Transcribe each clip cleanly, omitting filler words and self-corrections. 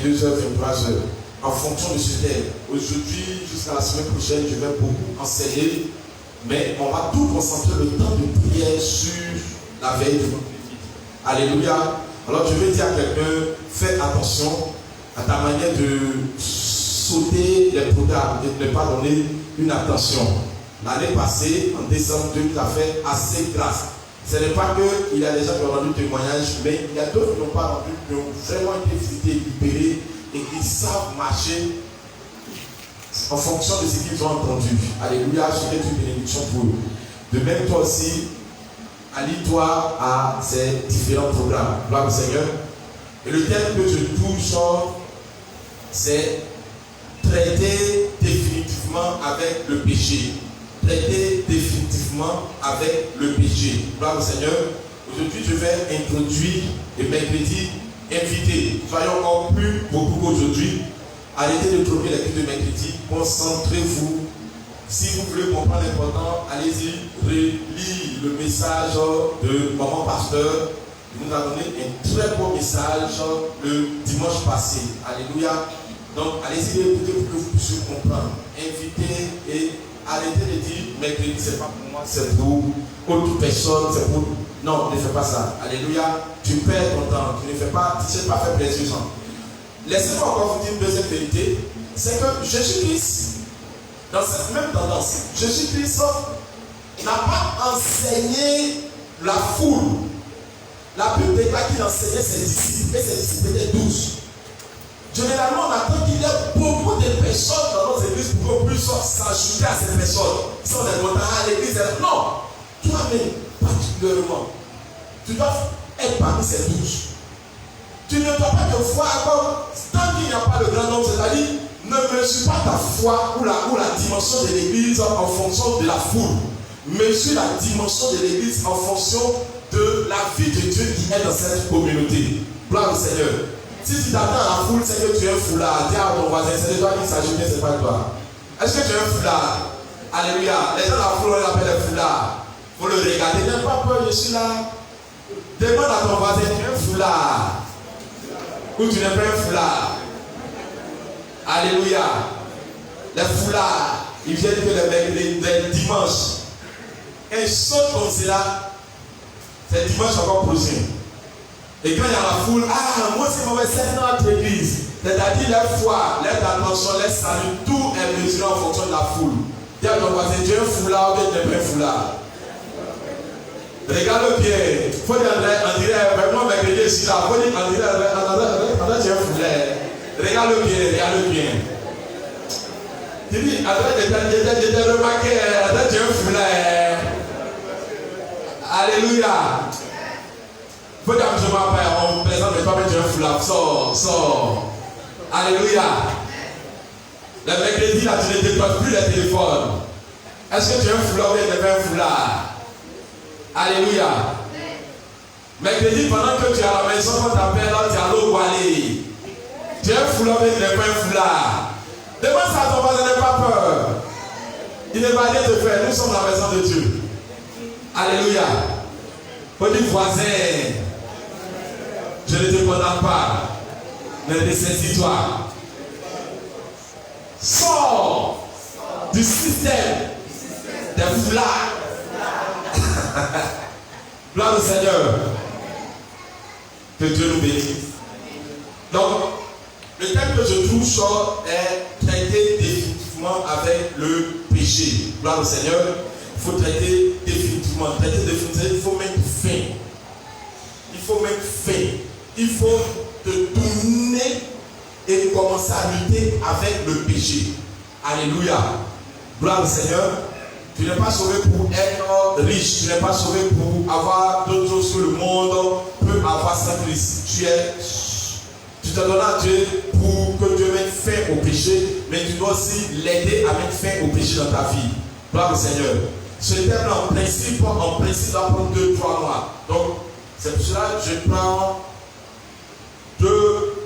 2h, 23h, en fonction de ce thème. Aujourd'hui, jusqu'à la semaine prochaine, je vais beaucoup enseigner, mais on va tout concentrer le temps de prière sur la veille de notre vie. Alléluia. Alors je vais dire à quelqu'un, fais attention à ta manière de sauter les programmes et de ne pas donner une attention. L'année passée, en décembre, Dieu nous a fait assez grâce. Ce n'est pas qu'il y a des gens qui ont rendu témoignage, mais il y a d'autres qui n'ont pas rendu, qui ont vraiment été visités, libérés et qui savent marcher en fonction de ce qu'ils ont entendu. Alléluia, je vais une bénédiction pour eux. De même, toi aussi, allie-toi à ces différents programmes. Gloire au Seigneur. Et le thème que je touche, c'est traiter définitivement avec le péché. Traiter définitivement avec le péché. Gloire au Seigneur. Aujourd'hui, je vais introduire le mercredi invité. Soyons encore plus beaucoup qu'aujourd'hui. Arrêtez de trouver les culte de mercredi. Concentrez-vous. Si vous voulez comprendre l'important, allez-y, relire le message de Maman Pasteur. Il nous a donné un très beau message le dimanche passé. Alléluia. Donc, allez-y l'écouter pour que vous puissiez comprendre. Invitez et arrêtez de dire mercredi, c'est pas pour moi, c'est pour autre personne, c'est pour. Non, ne fais pas ça. Alléluia. Tu perds ton temps. Tu ne fais pas, tu ne sais pas faire plaisir aux gens. Laissez-moi encore vous dire une deuxième vérité. C'est que Jésus-Christ, dans cette même tendance, Jésus-Christ n'a pas enseigné la foule. La Bible déclare qu'il enseignait ses disciples, et ses disciples étaient 12. Généralement, on attend qu'il y ait beaucoup de personnes dans nos églises pour qu'on puisse s'ajouter à ces personnes. Si on est content à l'église, non. Toi-même, particulièrement, tu dois être parmi ces 12. Tu ne dois pas te voir comme, tant qu'il n'y a pas de grand nombre, c'est-à-dire, ne mesure pas ta foi ou la dimension de l'église en fonction de la foule. Mesure la dimension de l'église en fonction de la vie de Dieu qui est dans cette communauté. Gloire au Seigneur. Si tu t'attends à la foule, c'est que tu es un foulard. Dis à ton voisin, c'est de toi qui s'agit bien, c'est pas toi. Est-ce que tu es un foulard? Alléluia. Les gens de la foule, on l'appelle un foulard. Il faut le regarder. N'aie pas peur, je suis là. Demande à ton voisin, tu es un foulard. Ou tu n'es pas un foulard. Alléluia. Les foulards, ils viennent que les dimanches. Un saut comme cela, c'est dimanche encore prochain. Et quand il y a la foule, moi c'est mauvais, c'est notre église. C'est-à-dire les foi, les attention, les salut, tout est mesuré en fonction de la foule. Dis à ton voisin, tu es un foulard ou bien tu n'es pas un foulard. Regarde bien. Il faut dire, on dirait, moi, mercredi, je suis là. Il faut dire, on dirait, tu es un foulard. Regarde bien. Tu dis, j'étais remarqué, tu es un foulard. Alléluia. Faut dire, je m'appelle, on présente, mais pas mettre un foulard. Sors. Alléluia. Le mercredi, là, tu ne déposes plus les téléphones. Est-ce que tu es un foulard ou tu es un foulard? Alléluia. Mercredi, pendant que tu es à la maison, on t'appelle, tu es à l'eau aller. Tu es un foulard ou tu n'es pas un foulard? Demande ça à ton voisin, n'aie pas peur. Il ne va rien te faire. Nous sommes la maison de Dieu. Alléluia. Faut dire voisin, je ne te condamne pas, mais dessaisis-toi. Sors du système des foulards. Gloire au Seigneur. Que Dieu nous bénisse. Donc, le thème que je touche est traiter définitivement avec le péché. Gloire au Seigneur. Il faut traiter définitivement. Il faut mettre fin. Il faut te tourner et commencer à lutter avec le péché. Alléluia. Gloire au Seigneur. Tu n'es pas sauvé pour être riche. Tu n'es pas sauvé pour avoir d'autres choses que le monde peut avoir sans Christ. Tu te donnes à Dieu pour que Dieu mette fin au péché, mais tu dois aussi l'aider à mettre fin au péché dans ta vie. Gloire au Seigneur. Ce thème-là, en principe, va prendre 2-3 mois. Donc, c'est pour cela que je prends 2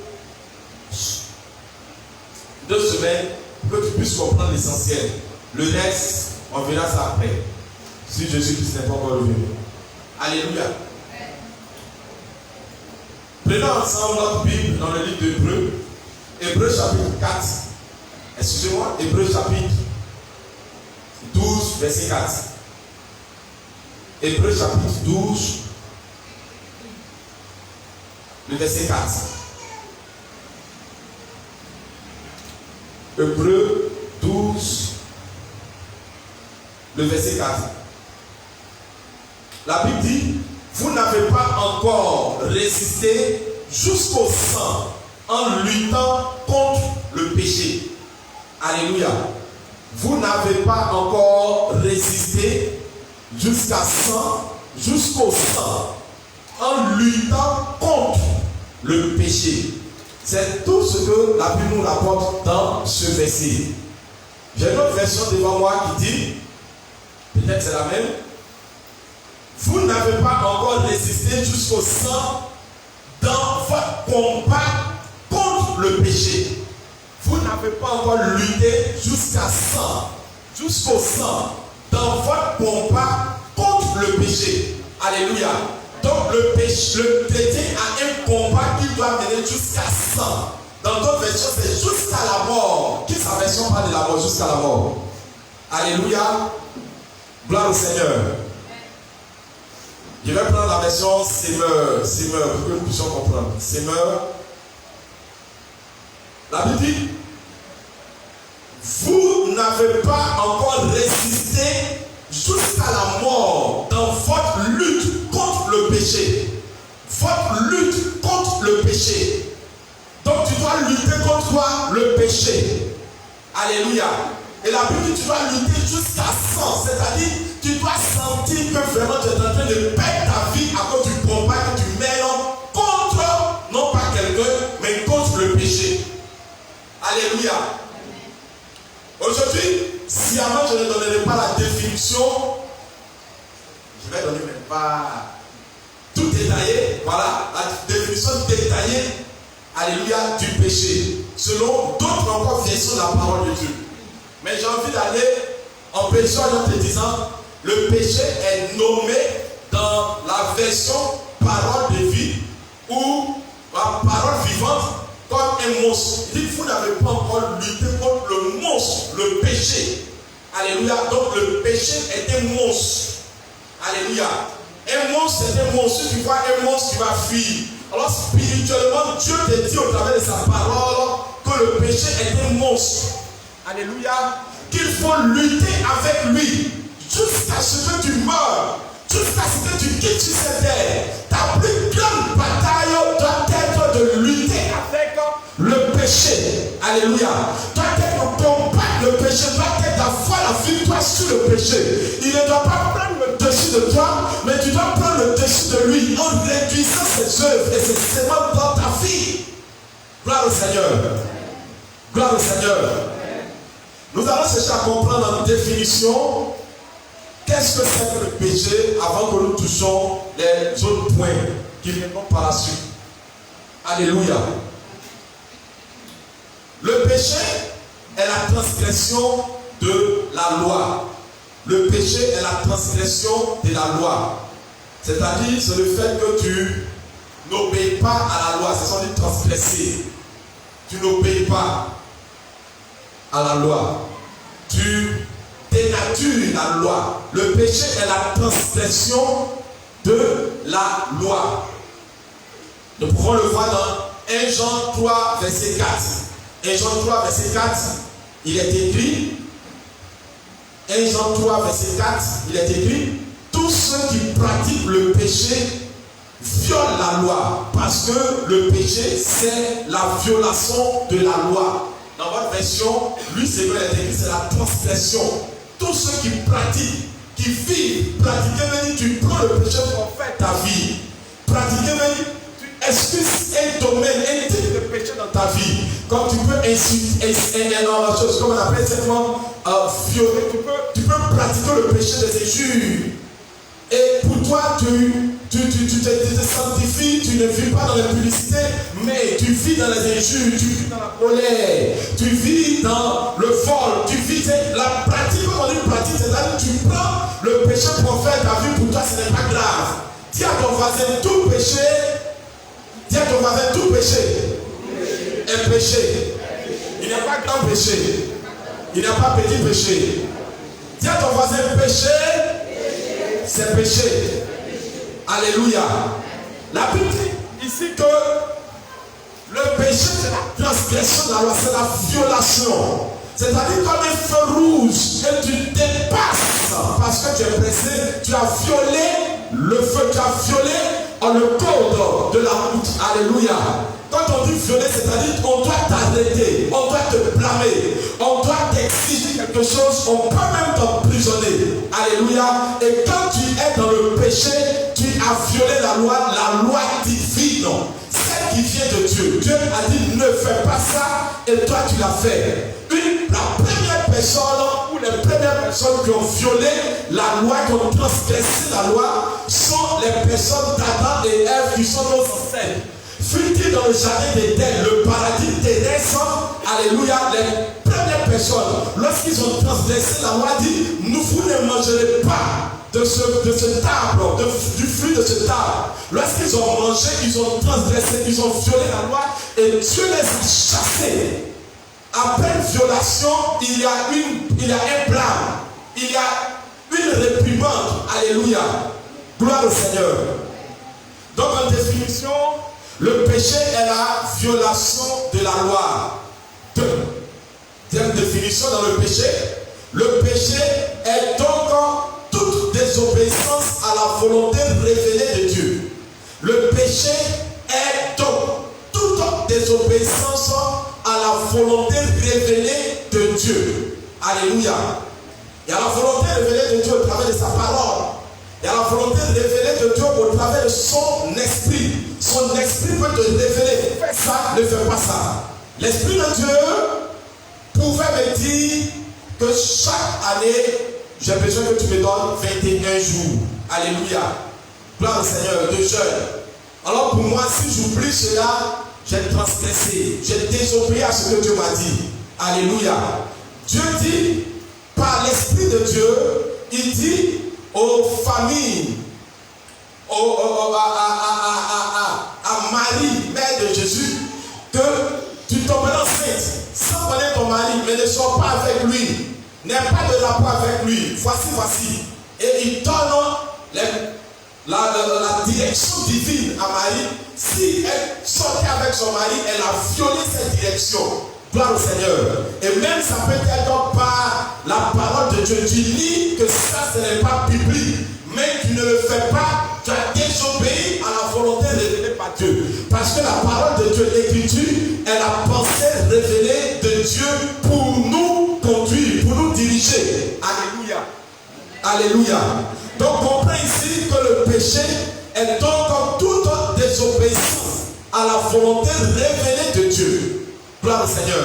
semaines pour que tu puisses comprendre l'essentiel. Le reste, on verra ça après. Si Jésus-Christ n'est pas encore revenu. Alléluia. Prenons ensemble notre Bible dans le livre d'Hébreux, Hébreux chapitre 4. Excusez-moi, Hébreux chapitre 12, verset 4. Hébreux chapitre 12, le verset 4. Hébreux 12, le verset 4. La Bible dit, vous n'avez pas encore résisté jusqu'au sang en luttant contre le péché. Alléluia. Vous n'avez pas encore résisté jusqu'au sang en luttant contre le péché. C'est tout ce que la Bible nous rapporte dans ce verset. J'ai une autre version devant moi qui dit, peut-être c'est la même, vous n'avez pas encore résisté jusqu'au sang dans votre combat contre le péché. Vous n'avez pas encore lutté jusqu'au sang dans votre combat contre le péché. Alléluia. Donc le chrétien a un combat qui doit mener jusqu'à sang. Dans d'autres versions, c'est jusqu'à la mort. Qui sa version parle de la mort jusqu'à la mort? Alléluia. Gloire au Seigneur. Je vais prendre la version Semeur, pour que nous puissions comprendre. Semeur. La Bible dit, vous n'avez pas encore résisté jusqu'à la mort dans votre lutte contre le péché. Votre lutte contre le péché. Donc tu dois lutter contre quoi? Le péché. Alléluia. Et la Bible dit, tu dois lutter jusqu'à sang. C'est-à-dire, tu dois sentir que vraiment tu es en train de perdre ta vie à cause du combat que tu mènes contre, non pas quelqu'un, mais contre le péché. Alléluia. Aujourd'hui, si avant je ne donnerai pas la définition, je vais donner même pas tout détaillé, voilà, la définition détaillée, alléluia, du péché, selon d'autres encore versions de la parole de Dieu. Mais j'ai envie d'aller en péché en te disant, le péché est nommé dans la version parole de vie ou la parole vivante comme un monstre. Il dit, vous n'avez pas encore lutté contre le monstre, le péché. Alléluia. Donc le péché est un monstre. Alléluia. Un monstre, c'est un monstre. Tu vois un monstre qui va fuir. Alors spirituellement, Dieu te dit au travers de sa parole que le péché est un monstre. Alléluia. Qu'il faut lutter avec lui jusqu'à ce que tu meurs, jusqu'à ce que tu quittes cette terre. Ta plus grande bataille doit être de lutter avec le péché. Alléluia. Doit être de combattre le péché, doit être d'avoir la victoire sur le péché. Il ne doit pas prendre le dessus de toi, mais tu dois prendre le dessus de lui en réduisant ses œuvres et ses séments dans ta vie. Gloire au Seigneur. Gloire au Seigneur. Nous allons chercher à comprendre en définition qu'est-ce que c'est que le péché avant que nous touchions les autres points qui viendront par la suite. Alléluia. Le péché est la transgression de la loi. Le péché est la transgression de la loi. C'est-à-dire, c'est le fait que tu n'obéis pas à la loi. C'est ce qu'on dit transgresser. Tu n'obéis pas à la loi. Tu dénatures la loi. Le péché est la transgression de la loi. Nous pouvons le voir dans 1 Jean 3, verset 4. 1 Jean 3, verset 4, il est écrit, 1 Jean 3, verset 4, il est écrit, tous ceux qui pratiquent le péché violent la loi, parce que le péché, c'est la violation de la loi. Dans votre version, lui, c'est vrai, il est écrit, c'est la transgression. Tous ceux qui pratiquent, qui vivent, pratiquer, tu prends le péché pour faire ta vie. Pratiquer, tu excuses un domaine, un type de péché dans ta vie. Comme tu peux insulter, comme on appelle simplement violer, tu peux pratiquer le péché des injures. Et pour toi, tu te sanctifies, tu ne vis pas dans l'impudicité, mais tu vis dans les injures, tu vis dans la colère, tu vis dans le vol, tu vis la pratique, comme on dit pratique, c'est-à-dire tu prends le péché pour faire ta vie, pour toi ce n'est pas grave. Dis à ton voisin, tout péché, dis à ton voisin, tout péché est péché. Il n'y a pas grand péché. Il n'y a pas petit péché. Dis à ton voisin, péché, c'est péché. Alléluia. La Bible dit ici que le péché, c'est la transgression de la loi, c'est la violation. C'est-à-dire comme un feu rouge et tu dépasses parce que tu es pressé, tu as violé le feu, tu as violé le code de la route. Alléluia. Quand on dit violer, c'est-à-dire qu'on doit t'arrêter, on doit te blâmer, on doit t'exiger quelque chose, on peut même t'emprisonner. Alléluia. Et quand tu es dans le péché, tu as violé la loi divine, celle qui vient de Dieu. Dieu a dit ne fais pas ça et toi tu l'as fait. La première personne ou les premières personnes qui ont violé la loi, qui ont transgressé la loi, sont les personnes d'Adam et Ève qui sont nos ancêtres. Fut-il dans le jardin d'Éden, le paradis terrestre, alléluia, les premières personnes, lorsqu'ils ont transgressé la loi, dit, vous ne mangerez pas de cet arbre, du fruit de cet arbre. Lorsqu'ils ont mangé, ils ont transgressé, ils ont violé la loi et Dieu les a chassés. Après une violation, il y a un blâme, il y a une réprimande. Alléluia. Gloire au Seigneur. Donc en définition, le péché est la violation de la loi. Deuxième définition dans le péché. Le péché est donc toute désobéissance à la volonté révélée de Dieu. Le péché est donc toute désobéissance à la volonté révélée de Dieu. Alléluia. Il y a la volonté révélée de Dieu au travers de sa parole. Il y a la volonté révélée de Dieu au travers de son esprit. Son esprit peut te révéler. Fais ça, ne fais pas ça. L'esprit de Dieu pouvait me dire que chaque année, j'ai besoin que tu me donnes 21 jours. Alléluia. Gloire au Seigneur, de jeûne. Alors pour moi, si j'oublie cela, j'ai transgressé, j'ai désobéi à ce que Dieu m'a dit. Alléluia. Dieu dit, par l'Esprit de Dieu, il dit aux familles, à Marie, mère de Jésus, que tu tomberas enceinte sans connaître ton mari, mais ne sois pas avec lui, n'aie pas de rapport avec lui. Voici. Et il donne la direction divine à Marie. Si elle sortait avec son mari, elle a violé cette direction. Gloire au Seigneur. Et même ça peut être par la parole de Dieu. Tu lis que ça, ce n'est pas biblique. Mais tu ne le fais pas. Tu as désobéi à la volonté révélée par Dieu. Parce que la parole de Dieu, l'Écriture, est la pensée révélée de Dieu pour nous conduire, pour nous diriger. Alléluia. Alléluia. Donc comprends ici que le péché est donc toute désobéissance à la volonté révélée de Dieu. Gloire au Seigneur.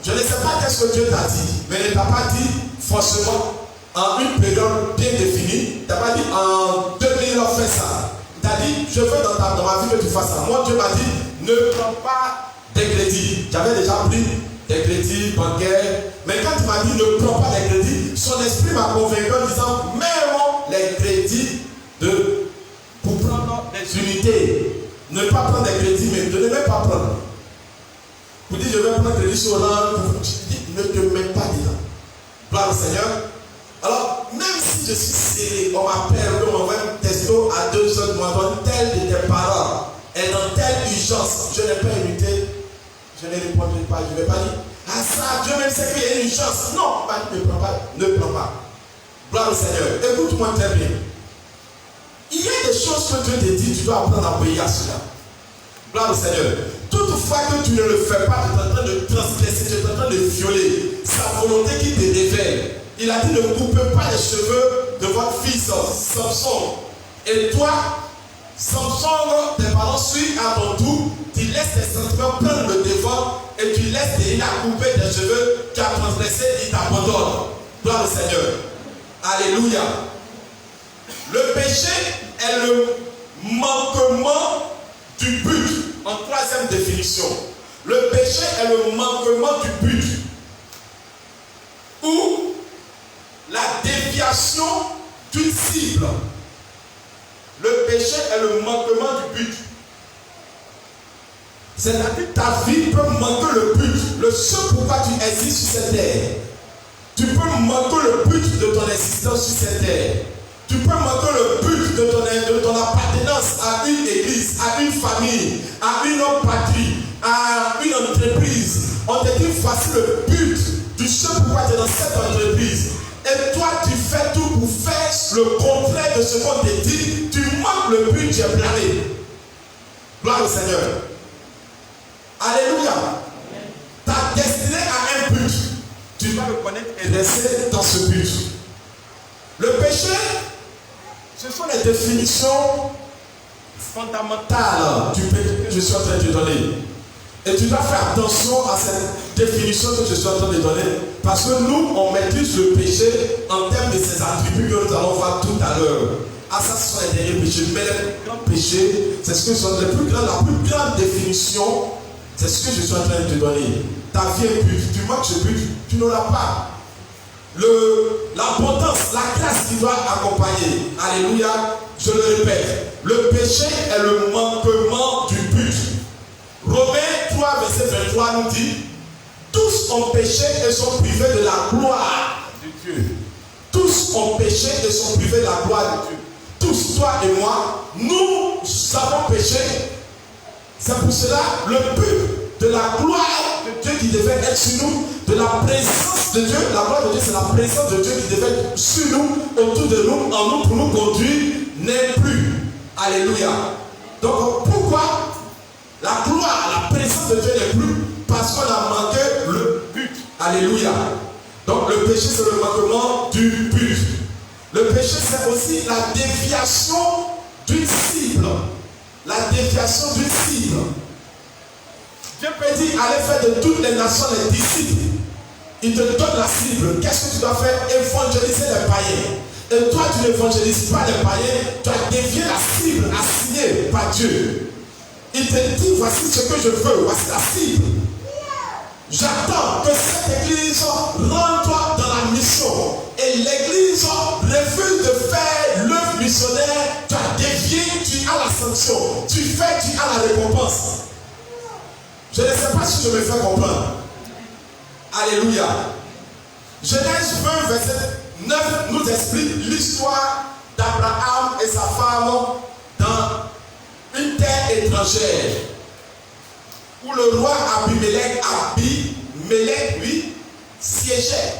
Je ne sais pas qu'est-ce que Dieu t'a dit, mais il ne t'a pas dit forcément en une période bien définie. Il ne t'a pas dit en 2000 fais ça. Il t'a dit, je veux dans ma vie que tu fasses ça. Moi, Dieu m'a dit, ne prends pas des crédits. J'avais déjà pris des crédits bancaires. Mais quand il m'a dit, ne prends pas des crédits, son esprit m'a convaincu en disant, mets les crédits pour prendre des unités. Ne pas prendre des crédits, mais de ne même pas prendre. Vous dites, je vais prendre crédit sur l'an. Je dis, ne te mets pas dedans. Gloire au Seigneur. Alors, même si je suis serré, on m'appelle, on m'envoie un texto à 2 heures, on m'envoie telle de tes parents. Et dans telle urgence, je n'ai pas invité, je ne répondrai pas, je ne vais pas dire, ah ça, Dieu même sait qu'il y a une urgence. Non, ne prends pas, ne prends pas. Gloire au Seigneur. Écoute-moi très bien. Il y a des choses que Dieu te dit, tu dois apprendre à obéir à cela. Gloire au Seigneur. Toutefois que tu ne le fais pas, tu es en train de transgresser, tu es en train de violer sa volonté qui te révèle. Il a dit ne coupez pas les cheveux de votre fils Samson. Et toi, Samson, tes parents suivent à ton tour, tu laisses tes sentiments prendre le devant et tu laisses Délila couper tes cheveux, tu as transgressé, il t'abandonne. Gloire au Seigneur. Alléluia. Le péché est le manquement du but. En troisième définition, le péché est le manquement du but ou la déviation d'une cible. Le péché est le manquement du but. C'est-à-dire que ta vie peut manquer le but, le ce pourquoi tu existes sur cette terre. Tu peux manquer le but de ton existence sur cette terre. Tu peux manquer le but de ton appartenance à une église, à une famille, à une autre patrie, à une entreprise. On te dit voici le but du ce pourquoi tu es dans cette entreprise. Et toi, tu fais tout pour faire le contraire de ce qu'on te dit. Tu manques le but, tu es blâmé. Gloire au Seigneur. Alléluia. Ta destinée a un but. Tu dois le connaître et rester dans ce but. Le péché, ce sont les définitions fondamentales du péché que je suis en train de donner. Et tu dois faire attention à cette définition que je suis en train de donner. Parce que nous, on maîtrise le péché en termes de ses attributs que nous allons voir tout à l'heure. Ah, ça, ce sont les derniers péchés. Mais les plus grands péchés, c'est ce que sont les plus grands, la plus grande définition, c'est ce que je suis en train de te donner. Ta vie est pure. Tu manques ce but, tu n'auras pas. L'abondance, la grâce qui doit accompagner. Alléluia. Je le répète. Le péché est le manquement du but. Romains 3, verset 23 nous dit: tous ont péché et sont privés de la gloire de Dieu. Tous ont péché et sont privés de la gloire de Dieu. Tous, toi et moi, nous avons péché. C'est pour cela le but de la gloire de Dieu qui devait être sur nous, de la présence de Dieu. La gloire de Dieu, c'est la présence de Dieu qui devait être sur nous, autour de nous, en nous, pour nous conduire, n'est plus. Alléluia. Donc pourquoi la gloire, la présence de Dieu n'est plus? Parce qu'on a manqué le but. Alléluia. Donc le péché, c'est le manquement du but. Le péché, c'est aussi la déviation d'une cible. La déviation d'une cible. Dieu peut dire, allez faire de toutes les nations les disciples. Il te donne la cible. Qu'est-ce que tu dois faire? Évangéliser les païens. Et toi, tu n'évangélises pas les païens, tu as dévié la cible assignée par Dieu. Il te dit, voici ce que je veux, voici la cible. J'attends que cette église rentre dans la mission. Et l'église refuse de faire l'œuvre missionnaire. Tu as dévié, tu as la sanction. Tu fais, tu as la récompense. Je ne sais pas si je me fais comprendre. Alléluia. Genèse 20, verset 9 nous explique l'histoire d'Abraham et sa femme dans une terre étrangère où le roi Abimelech, lui, siégeait.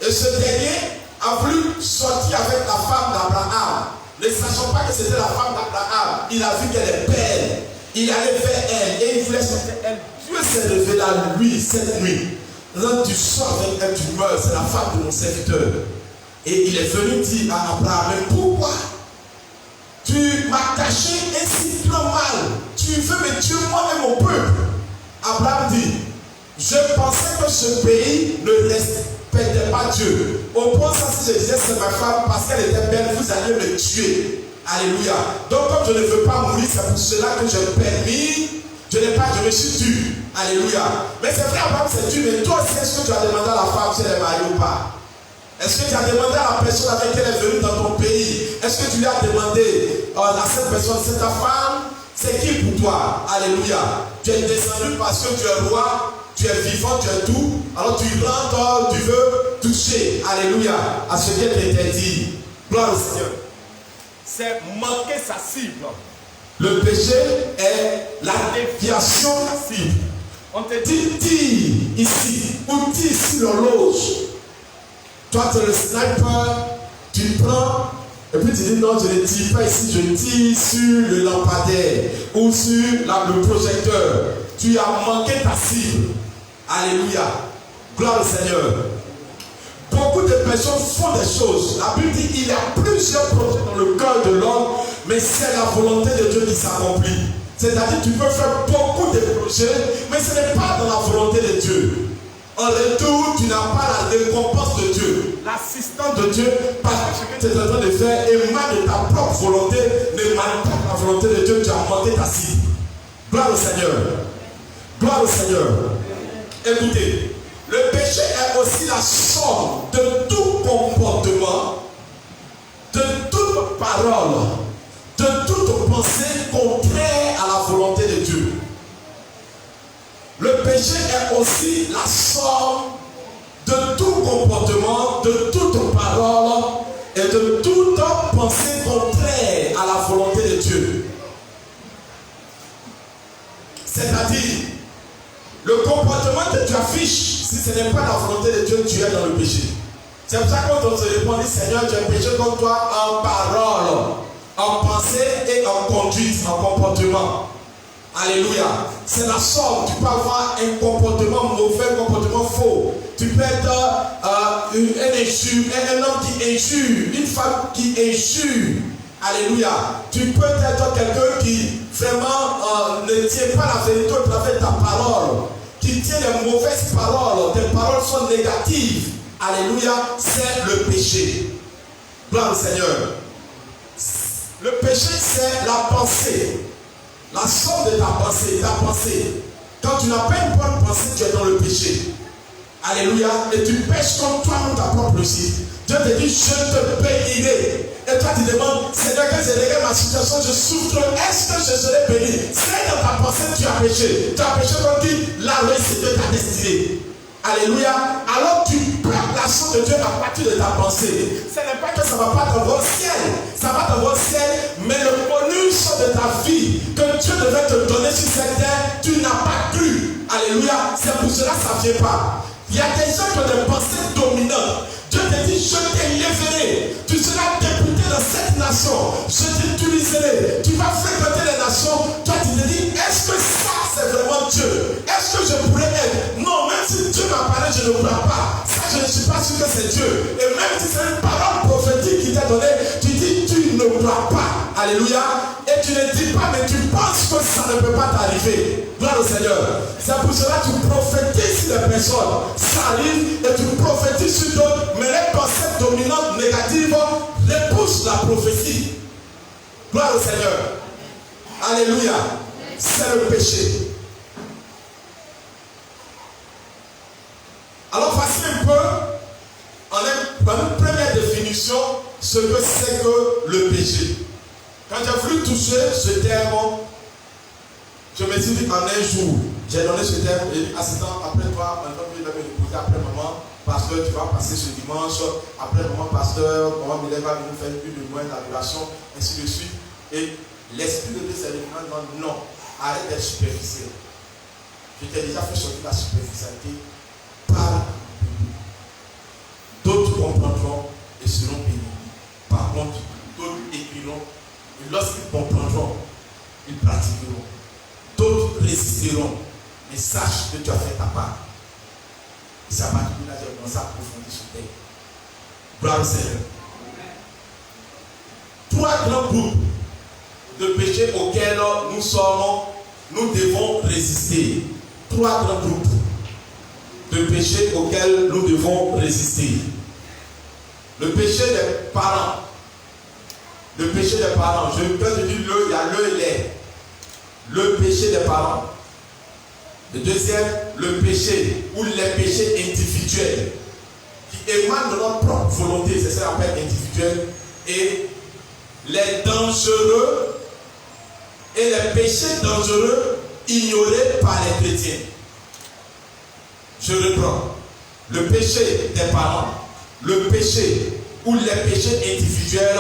Et ce dernier a voulu sortir avec la femme d'Abraham. Ne sachant pas que c'était la femme d'Abraham, il a vu qu'elle est belle. Il allait vers elle et il voulait sortir elle. Dieu s'est révélé à lui cette nuit. Là, tu sors avec elle, tu meurs, c'est la femme de mon serviteur. Et il est venu dire à Abraham, mais pourquoi tu m'as caché ainsi grand mal? Tu veux me tuer moi et mon peuple? Abraham dit, je pensais que ce pays ne respectait pas Dieu. Au point ça, si je disais c'est ma femme parce qu'elle était belle, vous alliez me tuer. Alléluia. Donc comme je ne veux pas mourir, c'est pour cela que j'ai permis. Je me suis tué. Alléluia. Mais c'est vrai, Abraham s'est tué, mais toi aussi, est-ce que tu as demandé à la femme si elle est mariée ou pas? Est-ce que tu as demandé à la personne avec qui elle est venue dans ton pays? Est-ce que tu lui as demandé à cette personne, c'est ta femme? C'est qui pour toi? Alléluia. Tu es descendu parce que tu es roi, tu es vivant, tu es tout. Alors tu rentres, tu veux toucher. Alléluia. À ce qui est interdit. Gloire au Seigneur. C'est manquer sa cible. Le péché est la déviation de la cible. On te dit, tire ici, ou tire ici l'horloge. Toi, tu es le sniper, tu prends, et puis tu dis non, je ne tire pas ici, je tire sur le lampadaire ou sur le projecteur. Tu as manqué ta cible. Alléluia. Gloire au Seigneur. Beaucoup de personnes font des choses. La Bible dit qu'il y a plusieurs projets dans le cœur de l'homme, mais c'est la volonté de Dieu qui s'accomplit. C'est-à-dire tu peux faire beaucoup de projets, mais ce n'est pas dans la volonté de Dieu. En retour, tu n'as pas la récompense de Dieu, l'assistance de Dieu, parce que ce que tu es en train de faire émane de ta propre volonté, n'émane pas de la volonté de Dieu, tu as manqué ta cible. Gloire au Seigneur. Gloire au Seigneur. Écoutez, le péché est aussi la somme de tout comportement, de toute parole, de toute pensée contraire à la volonté de Dieu. Le péché péché est aussi la somme de tout comportement, de toute parole et de toute pensée contraire à la volonté de Dieu. C'est-à-dire, le comportement que tu affiches, si ce n'est pas la volonté de Dieu, tu es dans le péché. C'est pour ça que quand on se répond, dit Seigneur, j'ai péché contre toi en parole, en pensée et en conduite, en comportement. Alléluia. C'est la somme. Tu peux avoir un comportement mauvais, un comportement faux. Tu peux être un homme qui injure, une femme qui injure. Alléluia. Tu peux être quelqu'un qui vraiment ne tient pas la vérité au travers de ta parole, qui tient les mauvaises paroles, tes paroles sont négatives. Alléluia. C'est le péché. Gloire au Seigneur. Le péché, c'est la pensée. La somme de ta pensée. Quand tu n'as pas une bonne pensée, tu es dans le péché. Alléluia. Et tu pêches comme toi-même ta propre vie. Dieu te dit, je te bénirai. Et toi tu demandes, Seigneur, que je regarde ma situation, je souffre, est-ce que je serai béni? C'est dans ta pensée que tu as péché. Tu as péché contre qui? La réussite de ta destinée. Alléluia. Alors tu perds la chance de Dieu à partir de ta pensée. Ce n'est pas que ça ne va pas t'envoyer au ciel. Ça va t'envoyer au ciel, mais le bonus de ta vie que Dieu devait te donner sur cette terre, tu n'as pas cru. Alléluia. C'est pour cela que ça ne vient pas. Il y a des gens qui ont des pensées dominantes. Dieu te dit, je t'élèverai. Tu seras député dans cette nation. Je t'utiliserai. Tu vas fréquenter les nations. Toi, tu te dis, est-ce que ça, c'est vraiment Dieu? Est-ce que je pourrais être? Non, même si Dieu m'a parlé, je ne crois pas. Ça, je ne suis pas sûr que c'est Dieu. Et même si c'est une parole prophétique qui t'a donné, tu dis, tu ne crois pas. Alléluia. Et tu ne dis pas, mais tu penses que ça ne peut pas t'arriver. Gloire au Seigneur. C'est pour cela que tu prophétises sur les personnes. Ça arrive et tu prophétises sur d'autres. Mais les pensées dominantes négatives repoussent la prophétie. Gloire au Seigneur. Alléluia. C'est le péché. Alors voici un peu, en une première définition, ce que c'est que le péché. Quand j'ai voulu toucher ce terme, je me suis dit en un jour, j'ai donné ce terme et dit, assistant, après toi, maintenant tu vas me déposer après maman, pasteur, tu vas passer ce dimanche, après maman, pasteur, maman Mylène va venir faire une de moins d'adoration, ainsi de suite. Et l'esprit de Dieu s'est dit, non, arrête d'être superficiel. Je t'ai déjà fait sortir la superficialité. Parle. D'autres comprendront et seront bénis. Par contre, d'autres écriront. Et lorsqu'ils comprendront, ils pratiqueront. D'autres résisteront. Mais sache que tu as fait ta part. Et c'est à partir de là que j'ai commencé à approfondir sur terre. Gloire au Seigneur. Trois grands groupes de péchés auxquels nous devons résister. Trois grands groupes de péchés auxquels nous devons résister. Le péché des parents. Le péché des parents. Je peux te dire il y a le et les. Le péché des parents. Le deuxième, le péché ou les péchés individuels qui émanent de notre propre volonté, c'est ça qu'on appelle individuel. Et les dangereux et les péchés dangereux ignorés par les chrétiens. Je reprends. Le péché des parents, le péché ou les péchés individuels,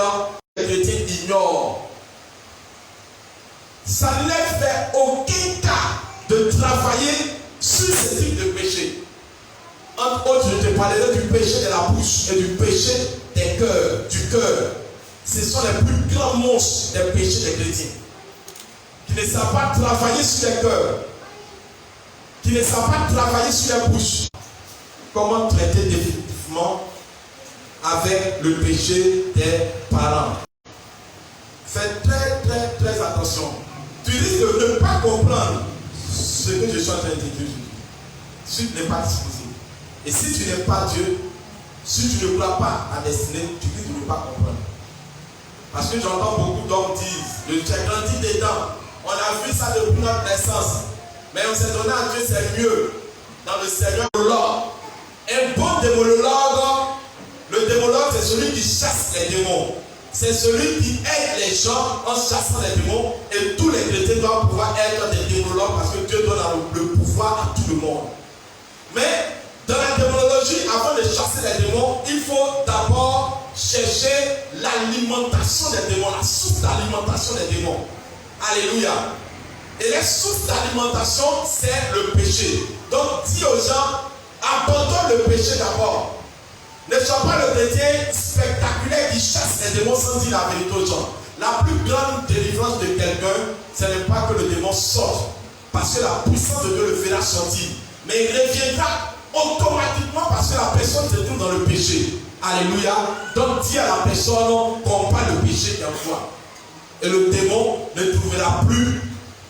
les chrétiens ignorent. Ça ne leur fait aucun cas de travailler sur ce type de péché. Entre autres, je te parlerai du péché de la bouche et du péché des cœurs, du cœur. Ce sont les plus grands monstres des péchés des chrétiens. Qui ne savent pas travailler sur les cœurs. Qui ne savent pas travailler sur la bouche. Comment traiter définitivement avec le péché des parents. Faites très attention. Tu risques de ne pas comprendre ce que je suis en train de dire. Si tu n'es pas disposé. Et si tu n'aimes pas Dieu, si tu ne crois pas à destinée, tu risques de ne pas comprendre. Parce que j'entends beaucoup d'hommes dire, tu as grandi dedans. On a vu ça depuis notre naissance. Mais on s'est donné à Dieu, c'est mieux. Dans le Seigneur, un bon démonologue, le démonologue, c'est celui qui chasse les démons. c'est celui qui aide les gens en chassant les démons. Et tous les chrétiens doivent pouvoir être des démonologues parce que Dieu donne le pouvoir à tout le monde. Mais dans la démonologie, avant de chasser les démons, il faut d'abord chercher l'alimentation des démons, la source d'alimentation des démons. Alléluia. Et les sources d'alimentation, c'est le péché. Donc, dis aux gens, abandonne le péché d'abord. Ne sois pas le chrétien spectaculaire qui chasse les démons sans dire la vérité aux gens. La plus grande délivrance de quelqu'un, ce n'est pas que le démon sorte, parce que la puissance de Dieu le fera sortir. Mais il reviendra automatiquement parce que la personne se trouve dans le péché. Alléluia. Donc dis à la personne, combat le péché en toi. Et le démon ne trouvera plus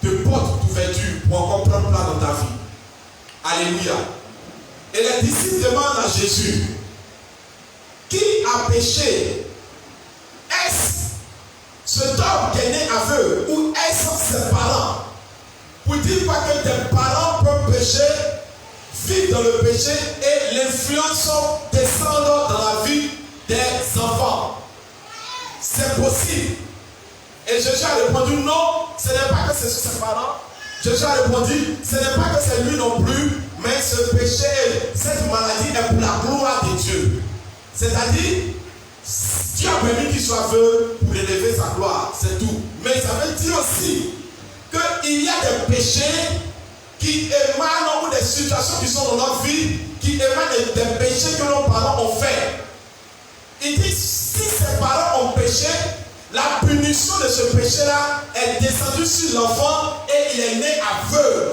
de porte d'ouverture pour encore prendre place dans ta vie. Alléluia. Et les disciples demandent à Jésus, qui a péché? Est-ce cet homme qui est né aveugle ou est-ce ses parents? Pour dire pas que tes parents peuvent pécher, vivre dans le péché et l'influence descendre dans la vie des enfants. C'est possible. Et Jésus a répondu non, ce n'est pas que c'est sur ses parents. Jésus a répondu, ce n'est pas que c'est lui non plus, mais ce péché, cette maladie est pour la gloire de Dieu. C'est-à-dire, Dieu a permis qu'il soit aveugle pour élever sa gloire, c'est tout. Mais ça veut dire aussi qu'il y a des péchés qui émanent ou des situations qui sont dans notre vie, qui émanent des péchés que nos parents ont fait. Il dit, si ses parents ont péché, la punition de ce péché-là est descendue sur l'enfant et il est né aveugle.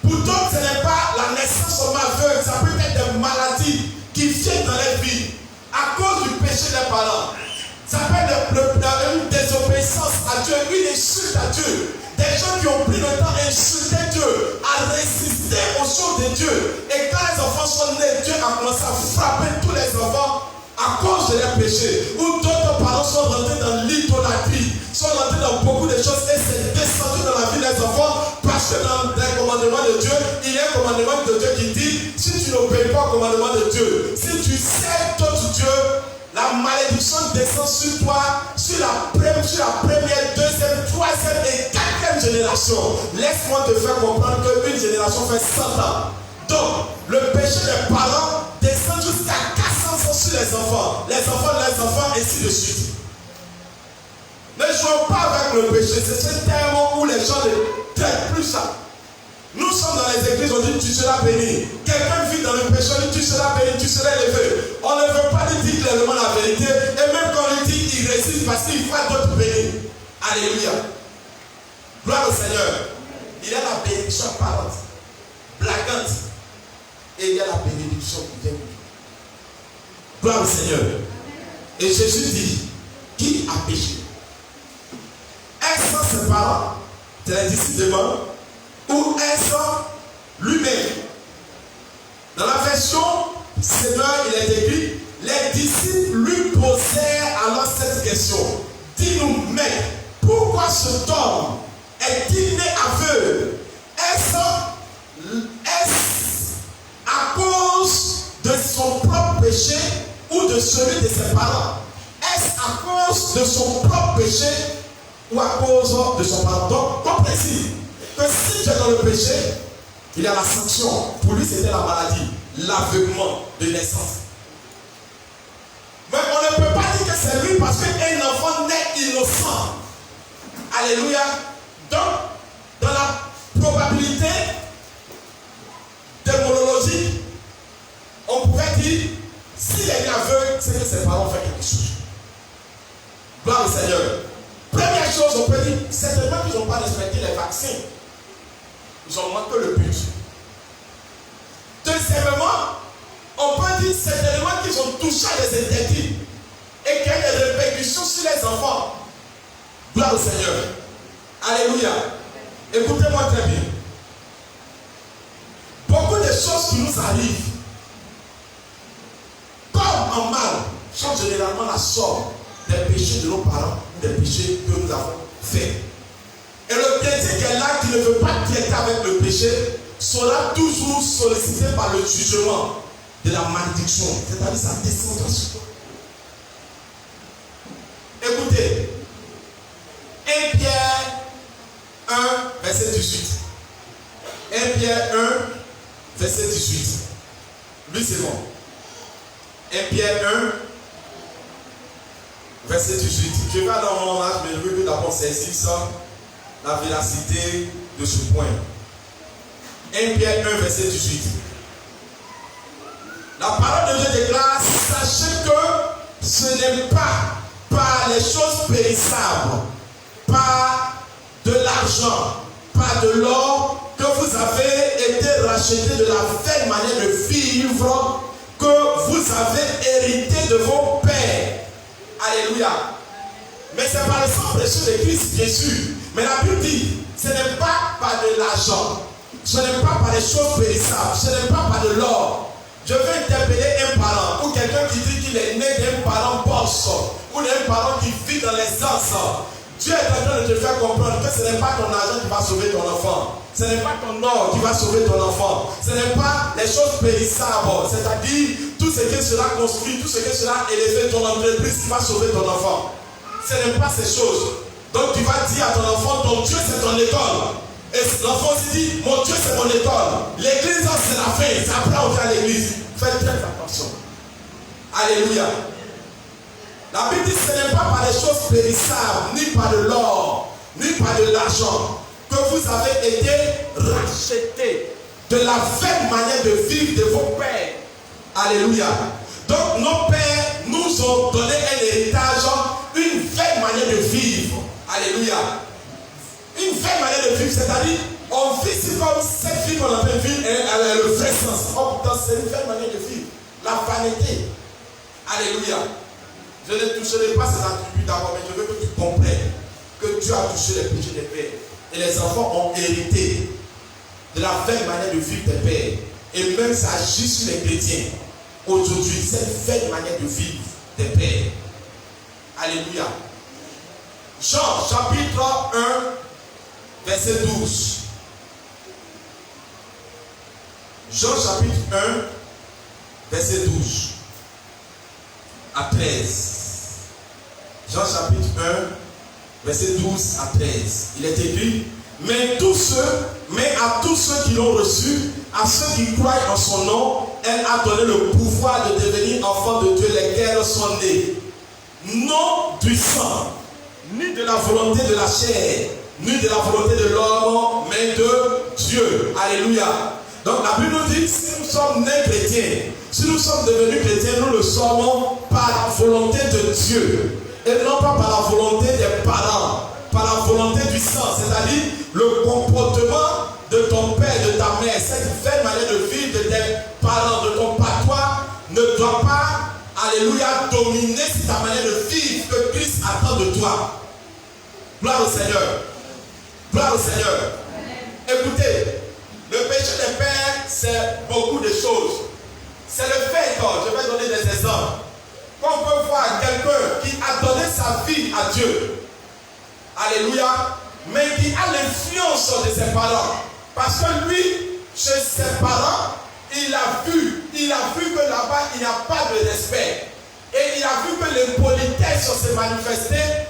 Pour d'autres, ce n'est pas la naissance seulement aveugle, ça peut être des maladies qui viennent dans leur vie à cause du péché des parents. Ça peut être une désobéissance à Dieu, une insulte à Dieu. Des gens qui ont pris le temps à insulter Dieu, à résister aux choses de Dieu. Et quand les enfants sont nés, Dieu a commencé à frapper tous les enfants à cause de leurs péchés. Ou d'autres parents sont rentrés dans l'idolâtrie, sont rentrés dans beaucoup de choses et c'est descendu dans la vie des enfants parce que dans les commandements de Dieu, il y a un commandement de Dieu qui dit, si tu n'obéis pas au commandement de Dieu, si tu sers d'autres dieux, la malédiction descend sur toi, sur la première, deuxième, troisième et quatrième génération. Laisse-moi te faire comprendre qu'une génération fait 100 ans. Donc, le péché des parents descend jusqu'à 400 ans sur les enfants, les enfants, ainsi de suite. Ne jouons pas avec le péché, c'est ce terme où les gens ne traitent plus ça. Nous sommes dans les églises, on dit tu seras béni. Quelqu'un vit dans le péché, on dit tu seras béni, tu seras élevé. On ne veut pas lui dire clairement la vérité. Et même quand on lui dit, il résiste parce qu'il faut d'autres bénis. Alléluia. Gloire au Seigneur. Il y a la bénédiction apparente, blaguante. Et il y a la bénédiction qui vient. Gloire au Seigneur. Et Jésus dit, qui a péché? Est-ce ses parents? C'est les disciples demandent. Ou est-ce lui-même? Dans la version Seigneur, il est écrit, les disciples lui posèrent alors cette question. Dis-nous, mec, pourquoi cet homme est-il né aveugle? Est-ce à cause de son propre péché ou de celui de ses parents? Est-ce à cause de son propre péché ou à cause de son parent? Donc, comprenez que si tu es dans le péché, il y a la sanction. Pour lui, c'était la maladie, l'aveuglement de naissance. Mais on ne peut pas dire que c'est lui parce qu'un enfant naît innocent. Alléluia. Donc, dans la probabilité démonologique, on pourrait dire, s'il est aveugle, c'est que ses parents ont fait quelque chose. Gloire au Seigneur. Première chose, on peut dire, certainement qu'ils n'ont pas respecté les vaccins. Ils ont manqué le but. Deuxièmement, on peut dire certainement qu'ils ont touché à des interdits et qu'il y a des répercussions sur les enfants. Gloire au Seigneur. Alléluia. Écoutez-moi très bien. Beaucoup de choses qui nous arrivent, comme en mal, sont généralement la somme des péchés de nos parents ou des péchés que nous avons faits. Et le chrétien qui est là, qui ne veut pas traiter avec le péché, sera toujours sollicité par le jugement de la malédiction. C'est-à-dire ça descendra sur toi. Écoutez. 1 Pierre 1, verset 18. 1 Pierre 1, verset 18. Lui, c'est bon. 1 Pierre 1, verset 18. Je vais dans mon âge, mais je veux que d'abord saisir ça, la véracité de ce point. 1 Pierre 1, verset 18. La parole de Dieu déclare, sachez que ce n'est pas par les choses périssables, pas de l'argent, pas de l'or, que vous avez été rachetés de la vaine manière de vivre que vous avez hérité de vos pères. Alléluia. Mais c'est par le sang précieux de Christ Jésus. Mais la Bible dit, ce n'est pas par de l'argent, ce n'est pas par des choses périssables, ce n'est pas par de l'or. Je veux interpeller un parent ou quelqu'un qui dit qu'il est né d'un parent boss ou d'un parent qui vit dans les ans. Dieu est en train de te faire comprendre que ce n'est pas ton argent qui va sauver ton enfant. Ce n'est pas ton or qui va sauver ton enfant. Ce n'est pas les choses périssables, c'est-à-dire tout ce qui sera construit, tout ce qui sera élevé, ton entreprise qui va sauver ton enfant. Ce n'est pas ces choses. Donc tu vas dire à ton enfant, ton Dieu c'est ton école. Et l'enfant se dit, mon Dieu c'est mon école. L'église c'est la fin, c'est après on vient à l'église. Faites très attention. Alléluia. La Bible dit que ce n'est pas par les choses périssables, ni par de l'or, ni par de l'argent, que vous avez été rachetés de la vaine manière de vivre de vos pères. Alléluia. Donc nos pères nous ont donné un héritage, une vaine manière de vivre. Alléluia. Une vaine manière de vivre, c'est-à-dire, on vit c'est comme cette vie qu'on appelle vivre, elle a le vrai sens. Oh putain, c'est une vaine manière de vivre. La vanité. Alléluia. Je ne toucherai pas ces attributs d'abord, mais je veux que tu comprennes que Dieu a touché les péchés des pères. Et les enfants ont hérité de la vaine manière de vivre des pères. Et même ça agit sur les chrétiens. Aujourd'hui, cette vaine manière de vivre des pères. Alléluia. Jean, chapitre 1, verset 12. Jean, chapitre 1, verset 12 à 13. Jean, chapitre 1, verset 12 à 13. Il est écrit, mais à tous ceux qui l'ont reçu, à ceux qui croient en son nom, elle a donné le pouvoir de devenir enfants de Dieu, lesquels sont nés. Non du sang, ni de la volonté de la chair, ni de la volonté de l'homme, mais de Dieu. Alléluia. Donc la Bible nous dit, si nous sommes nés chrétiens, si nous sommes devenus chrétiens, nous le sommes par la volonté de Dieu. Et non pas par la volonté des parents, par la volonté du sang, c'est-à-dire le comportement de ton père, de ta mère, cette vaine manière de vivre de tes parents, de ton patois, ne doit pas, alléluia, dominer ta manière de vivre que Christ attend de toi. Gloire au Seigneur. Gloire au Seigneur. Écoutez, le péché des pères, c'est beaucoup de choses. C'est le fait, je vais donner des exemples. Qu'on peut voir quelqu'un qui a donné sa vie à Dieu. Alléluia. Mais qui a l'influence de ses parents. Parce que lui, chez ses parents, il a vu que là-bas, il n'y a pas de respect. Et il a vu que l'impolitesse se manifestait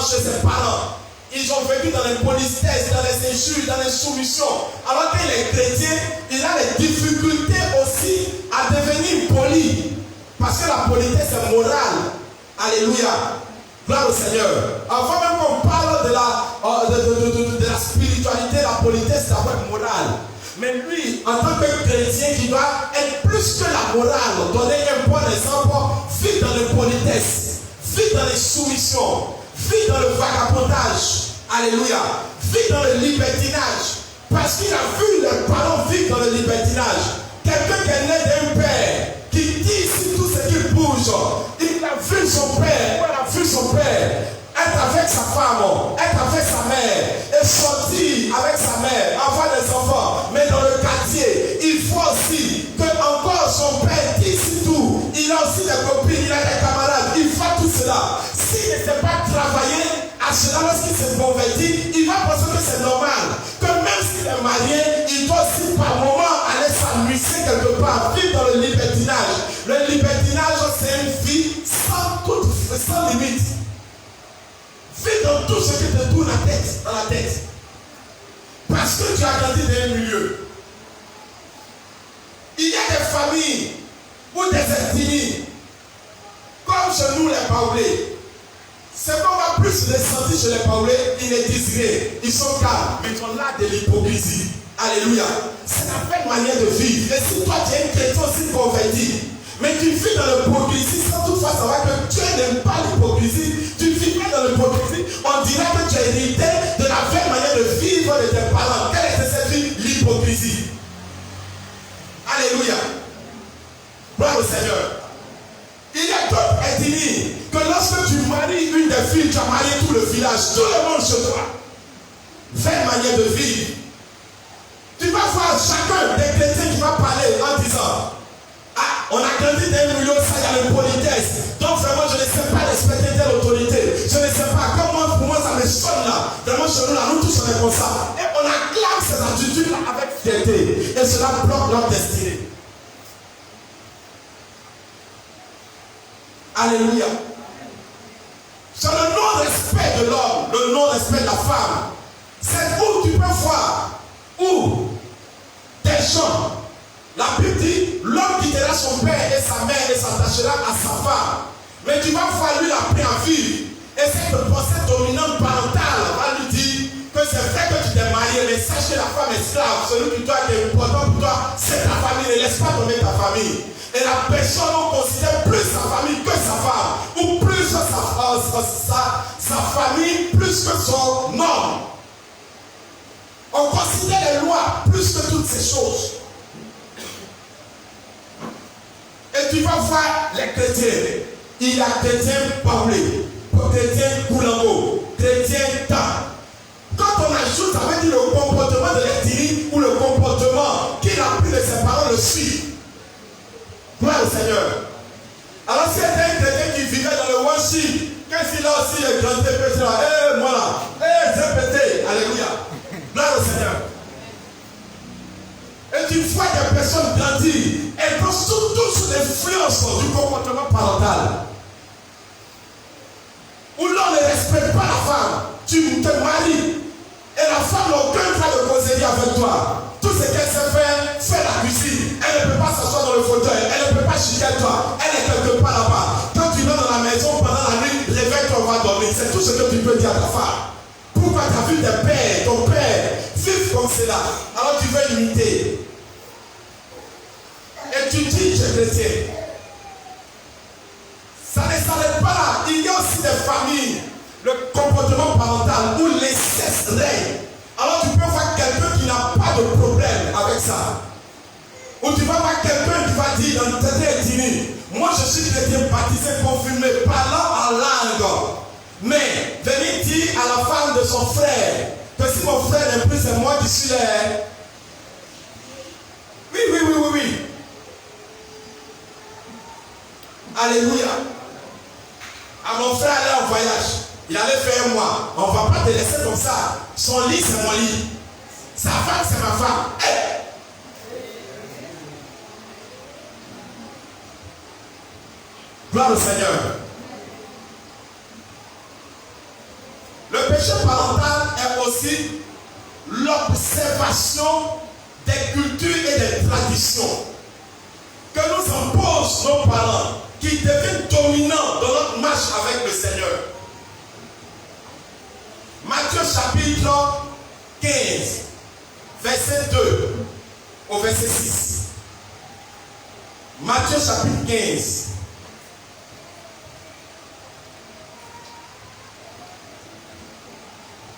chez ses parents. Ils ont vécu dans l'impolitesse, dans les injures, dans les soumissions. Alors qu'il est chrétien, il a les difficultés aussi à devenir poli. Parce que la politesse est morale. Alléluia. Gloire au Seigneur. Avant même qu'on parle de la spiritualité, la politesse c'est d'abord morale. Mais lui, en tant que chrétien qui doit être plus que la morale, donner un bon exemple, vit dans l'impolitesse, vit dans les soumissions, vit dans le vagabondage. Alléluia. Vit dans le libertinage. Parce qu'il a vu les parents vivre dans le libertinage. Quelqu'un qui est né d'un père, qui dit ici tout ce qui bouge, il a vu son père, elle a vu son père, être avec sa femme, être avec sa mère, et sortir avec sa mère, avoir des enfants. Mais dans le quartier, il faut aussi que encore son père dit ici tout. Il a aussi des copines, il a des camarades, il faut tout cela. S'il ne sait pas travailler, à cela, lorsqu'il s'est converti, il va penser que c'est normal. Que même s'il est marié, il doit aussi par moment aller s'amuser quelque part, vivre dans le libertinage. Le libertinage, c'est une vie sans limite. tout ce qui te tourne dans la tête. Parce que tu as grandi dans un milieu. Il y a des familles ou des ethnies, comme chez nous les Paoulés. C'est qu'on va plus les sentir chez les Paoulés, ils ne disent rien. Ils sont calmes, mais ils ont là de l'hypocrisie. Alléluia. C'est la même manière de vivre. Et si toi tu es un chrétien aussi converti, mais tu vis dans l'hypocrisie sans toutefois savoir que Dieu n'aime pas l'hypocrisie, tu vis dans l'hypocrisie, on dirait que tu as hérité de la vraie manière de vivre de tes parents. Quelle est cette vie? L'hypocrisie. Alléluia. Gloire au Seigneur. Il y a d'autres ethnies que lorsque tu maries une des filles, tu as marié tout le village, tout le monde chez toi. Vraie manière de vivre. Tu vas voir chacun des chrétiens qui va parler en disant: ah, on a grandi dans un milieu, ça y a le politesse. Donc vraiment, je ne sais pas respecter telle autorité. Je ne sais pas comment, pour moi, ça me sonne là. Vraiment, chez nous, là, nous tous, on est comme ça. Et on acclame ces attitudes-là avec fierté. Et cela bloque notre destinée. Alléluia. C'est le non-respect de l'homme, le non-respect de la femme. C'est où tu peux voir où des gens, la Bible dit, l'homme quittera son père et sa mère et s'attachera à sa femme. Mais tu vas voir lui la paix à vivre. Et cette pensée dominante parentale va lui dire que c'est vrai que tu t'es marié, mais sache que la femme est esclave. Celui qui doit être important pour toi, c'est ta famille. Ne laisse pas tomber ta famille. Et la personne, on considère plus sa famille que sa femme. Ou plus sa famille, plus que son homme. On considère les lois plus que toutes ces choses. Et tu vas voir les chrétiens. Il y a chrétiens Paoulés, chrétiens Koulango, chrétiens Ta. Quand on ajoute, ça veut dire le comportement de l'ethnie ou le comportement qu'il a pris de ses parents le suit. Gloire au Seigneur. Alors si c'était un chrétien qui vivait dans le worship, qu'est-ce qu'il a aussi grandi petit là? Eh, moi là, eh, j'ai pété. Alléluia. Gloire au Seigneur. Et tu vois des personnes grandir, elles sont surtout sous l'influence du comportement parental. Où l'on ne respecte pas la femme, tu te maries, et la femme n'a aucun droit de causer avec toi. Tout ce qu'elle sait faire, c'est la cuisine. Elle ne peut pas s'asseoir dans le fauteuil, elle ne peut pas chier toi, elle est quelque part là-bas. Quand tu vas dans la maison pendant la nuit, réveille-toi, on va dormir. C'est tout ce que tu peux dire à ta femme. Pourquoi tu as vu tes pères, ton père, vivre comme cela? Alors tu veux l'imiter. Et tu dis, je es chrétien. Ça ne s'arrête pas là. Il y a aussi des familles, le comportement parental où l'inceste règne. Alors tu peux voir quelqu'un qui n'a pas de problème avec ça. Ou tu vas voir quelqu'un qui va dire dans cette ethnie, moi je suis chrétien baptisé, confirmé, parlant en langue. Mais venir dire à la femme de son frère que si mon frère n'est plus, c'est moi qui suis là. Oui. Alléluia. À mon frère allait en voyage. Il allait faire un mois. On ne va pas te laisser comme ça. Son lit, c'est mon lit. Sa femme, c'est ma femme. Hey! Gloire au Seigneur. Le péché parental est aussi l'observation des cultures et des traditions que nous imposent nos parents, qui deviennent dominants dans notre marche avec le Seigneur. Matthieu chapitre 15, verset 2 au verset 6. Matthieu chapitre 15.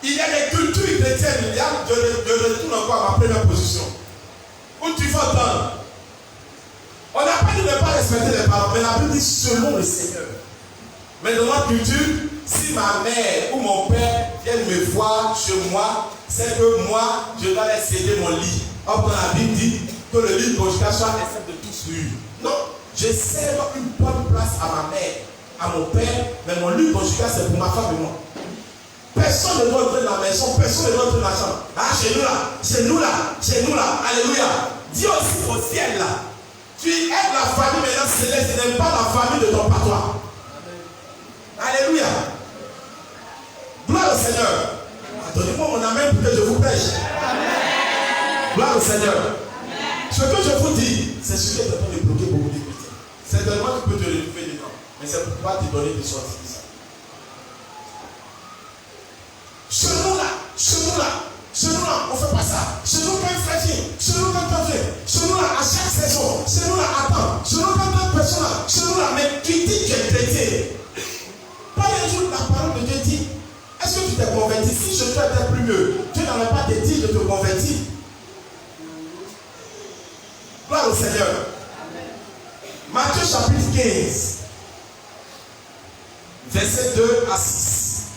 Il y a des cultures chrétiennes, je retourne encore à ma première position, où tu vas entendre. On n'a pas dit de ne pas respecter les parents, mais la Bible dit selon le Seigneur. Mais dans notre culture, si ma mère ou mon père viennent me voir chez moi, c'est que moi, je dois leur céder mon lit. Or, dans la Bible dit que le lit conjugal soit accepte de tous nus. Non, je cède une bonne place à ma mère, à mon père, mais mon lit conjugal, c'est pour ma femme et moi. Personne ne doit entrer dans la maison, personne ne doit entrer dans la chambre. Ah, chez nous là, alléluia. Dis aussi au ciel là. Tu aimes la famille maintenant céleste, tu n'aimes pas la famille de ton patois. Alléluia. Gloire Gloire au Seigneur. Donnez-moi mon amen pour que je vous prêche. Amen. Gloire au Seigneur. Amen. Ce que je vous dis, c'est ce qui est en train de bloquer beaucoup de chrétiens. Certainement, tu peux te retrouver dedans. Mais c'est pour pouvoir te donner des sorties de ça. Chez nous là, on ne fait pas ça. Chez nous, quand il fait rien, chez nous, quand on vient, chez nous là, à chaque saison, chez nous là, attends, chez nous, quand une personne là, chez nous là, mais tu dis que tu es chrétien. Pas un jour, la parole de Dieu dit, est-ce que tu t'es converti? Si je t'étais plus mieux, Dieu n'avait pas te dit de te convertir. Gloire au Seigneur. Matthieu chapitre 15, versets 2 à 6.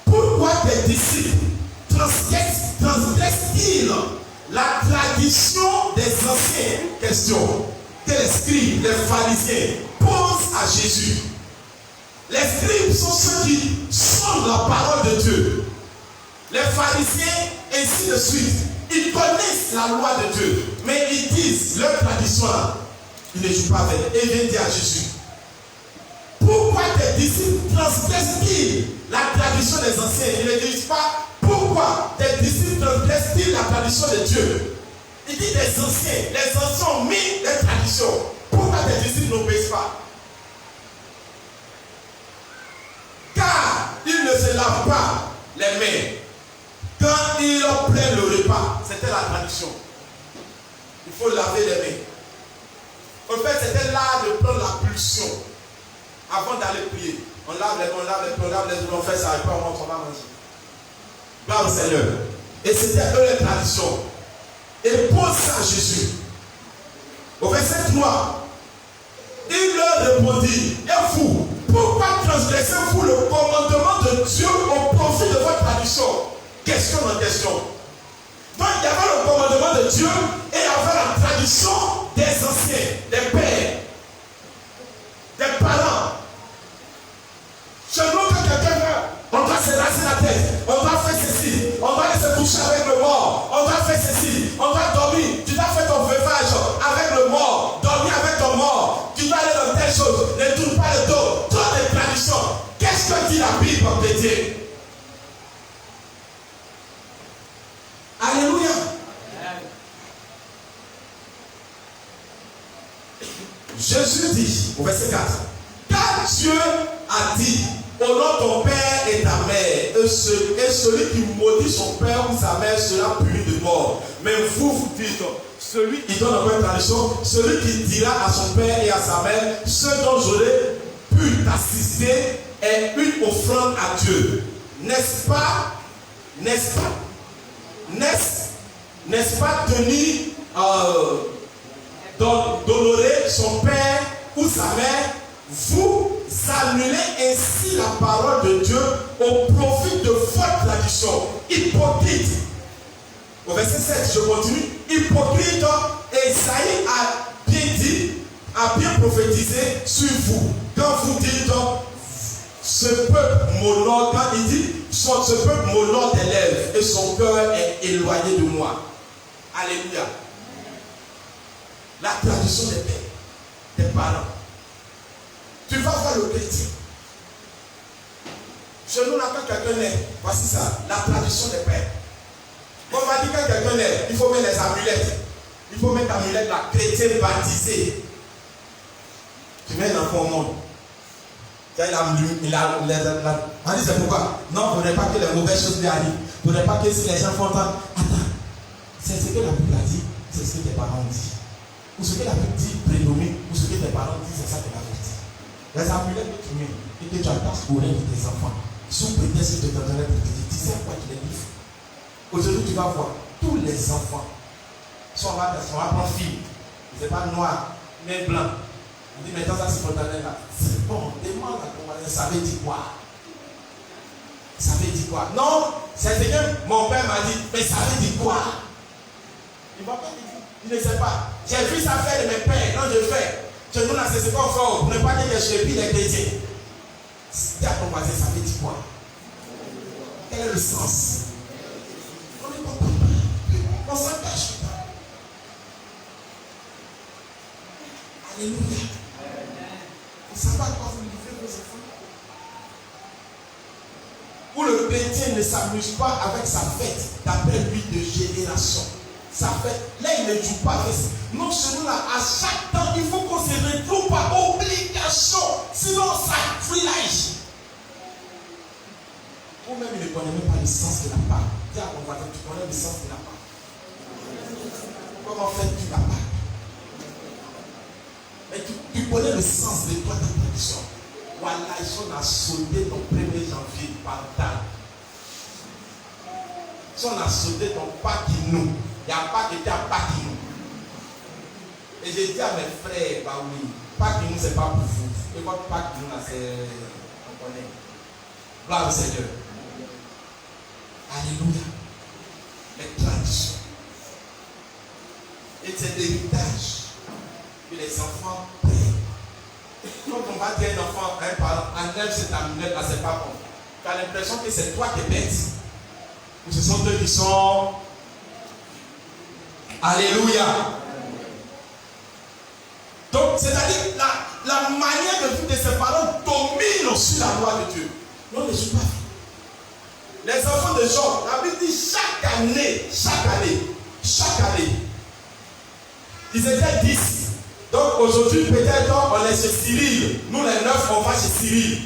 Pourquoi tes disciples transgressent-ils la tradition des anciens? Question que les scribes, les pharisiens posent à Jésus. Les scribes sont ceux qui sondent la parole de Dieu. Les pharisiens, ainsi de suite. Ils connaissent la loi de Dieu, mais ils disent leur tradition là, ils ne jouent pas avec. Et ils viennent dire à Jésus, pourquoi tes disciples transgressent-ils la tradition des anciens? Ils ne disent pas pourquoi tes disciples transgressent-ils la tradition de Dieu. Ils disent les anciens. Les anciens ont mis les traditions. Pourquoi tes disciples n'obéissent pas? Car ils ne se lavent pas les mains quand ils prennent le repas. C'était la tradition. Il faut laver les mains. En fait, c'était l'art de prendre la pulsion avant d'aller prier. On lave les mains, on fait ça, et puis on rentre, on va manger. Gloire au Seigneur. Et c'était eux les traditions. Et pose ça à Jésus. Au verset 3, il leur répondit, et vous, pourquoi transgressez-vous le commandement de Dieu au profit de votre tradition? Question en question. Donc il y avait le commandement de Dieu et il y avait la tradition des anciens, des pères, des parents. Chez nous, quand quelqu'un meurt, on doit se rasser la tête, on doit faire ceci, on doit aller se coucher avec le mort, on doit faire ceci, on doit dormir, tu dois faire ton veuvage avec le mort, dormir avec ton mort, tu dois aller dans telle chose, ne tourne pas le dos, toutes les traditions. Qu'est-ce que dit la Bible en chrétien? Alléluia. Jésus dit au verset 4, car Dieu a dit, honore ton père et ta mère, et celui qui maudit son père ou sa mère sera puni de mort. Mais vous dites, celui qui donne en tradition, celui qui dira à son père et à sa mère, ce dont j'aurais pu t'assister est une offrande à Dieu. N'est-ce pas tenir d'honorer son père ou sa mère? Vous annulez ainsi la parole de Dieu au profit de votre tradition. Hypocrite. Au verset 7, je continue. Hypocrite, Esaïe a bien dit, a bien prophétisé sur vous. Quand vous dites, ce peuple m'honore, quand il dit, ce peuple m'honore des lèvres et son cœur est éloigné de moi. Alléluia. La tradition des pères, des parents. Tu vas voir le chrétien. Chez nous, là, quand quelqu'un naît, voici ça, la tradition des pères. On va dire quand quelqu'un naît, il faut mettre les amulettes. Il faut mettre l'amulette, la chrétienne baptisée. Tu mets l'enfant au monde. On dit c'est pourquoi? Non, il ne faudrait pas que les mauvaises choses lui arrivent. Il ne faudrait pas que si les gens font entendre. Attends, c'est ce que la Bible a dit, c'est ce que tes parents ont dit. Ou ce que la Bible dit, prénommé, ou ce que tes parents disent, c'est ça que la Bible dit. Les amulettes que tu mets et que tu attaches au rêve de tes enfants, sous prétexte que tu t'entendrais pour te dire, tu sais quoi qu'il est dit. Aujourd'hui, tu vas voir tous les enfants, soit on va prendre fille, c'est pas noir, mais blanc. On dit, maintenant ça c'est spontané là. C'est bon, demande à ton voisin, ça veut dire quoi? Ça veut dire quoi? Non, c'est que mon père m'a dit, mais ça veut dire quoi? Il ne va pas dire, il ne sait pas. J'ai vu ça faire de mes pères, quand je fais. Chez nous là, c'est ce qu'on fait, pour ne pas dire que je suis les chrétiens. Dis à ton voisin, ça veut dire quoi? Quel est le sens? On ne comprend pas. On s'engage pas. Alléluia. Vous savez à quoi vous livrez vos enfants? où le chrétien ne s'amuse pas avec sa fête, d'après lui, de génération. Sa fête, là, il ne joue pas avec ça. Non, chez nous, là, à chaque temps, il faut qu'on se retrouve par obligation. Sinon, ça freelance. Vous-même, il ne connaît même pas le sens de la Pâque. Dis à ton voisin, tu connais le sens de la Pâque. Comment fais-tu la Pâque? Mais tu connais le sens de toi, ta tradition. Voilà, ils sont à sauter ton 1er janvier par date. Ils sont à sauter ton Pâque nous. Il n'y a pas qui était à Pâque nous. Et j'ai dit à mes frères, bah oui, Pâque nous, c'est pas pour vous. Et votre Pâque nous, là, c'est. On connaît. Gloire au Seigneur. Alléluia. Les traditions. Et c'est l'héritage que les enfants prennent. Quand on va dire un enfant, un parent, enlève cette amulette là, c'est pas bon. Tu as l'impression que c'est toi qui es bête. Ou ce sont eux qui sont. Alléluia. Donc, c'est-à-dire la manière de vivre de ses parents domine sur la loi de Dieu. Non, ne suis pas fait. Les enfants de Job, la Bible dit chaque année, ils étaient 10. Donc aujourd'hui, peut-être on est chez Cyril. Nous les 9, on va chez Cyril.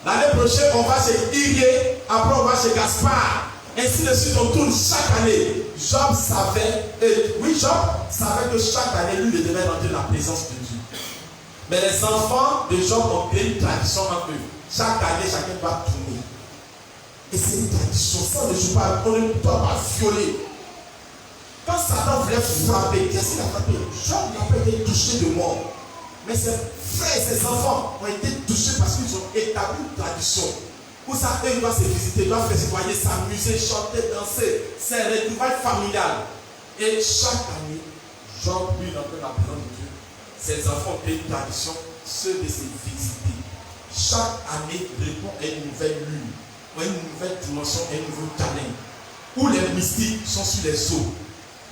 L'année prochaine, on va chez Irie. Après, on va chez Gaspard. Ainsi de suite, on tourne chaque année. Job savait que chaque année, lui, il devait rentrer dans la présence de Dieu. Mais les enfants de Job ont créé une tradition entre eux. Chaque année, chacun doit tourner. Et c'est une tradition. Ça ne joue pas. On ne doit pas violer. Quand Satan voulait frapper, qu'est-ce qu'il a frappé? Job n'a pas été touché de mort. Mais ses frères et ses enfants ont été touchés parce qu'ils ont établi une tradition. Où ça, eux, ils doivent se visiter, ils doivent festivoyer, s'amuser, chanter, danser. C'est un retrouvaille familial. Et chaque année, Job, lui, dans la présence de Dieu, ses enfants ont fait une tradition, ceux de se visiter. Chaque année répond à une nouvelle lune, à une nouvelle dimension, à un nouveau challenge. Où les mystiques sont sur les eaux.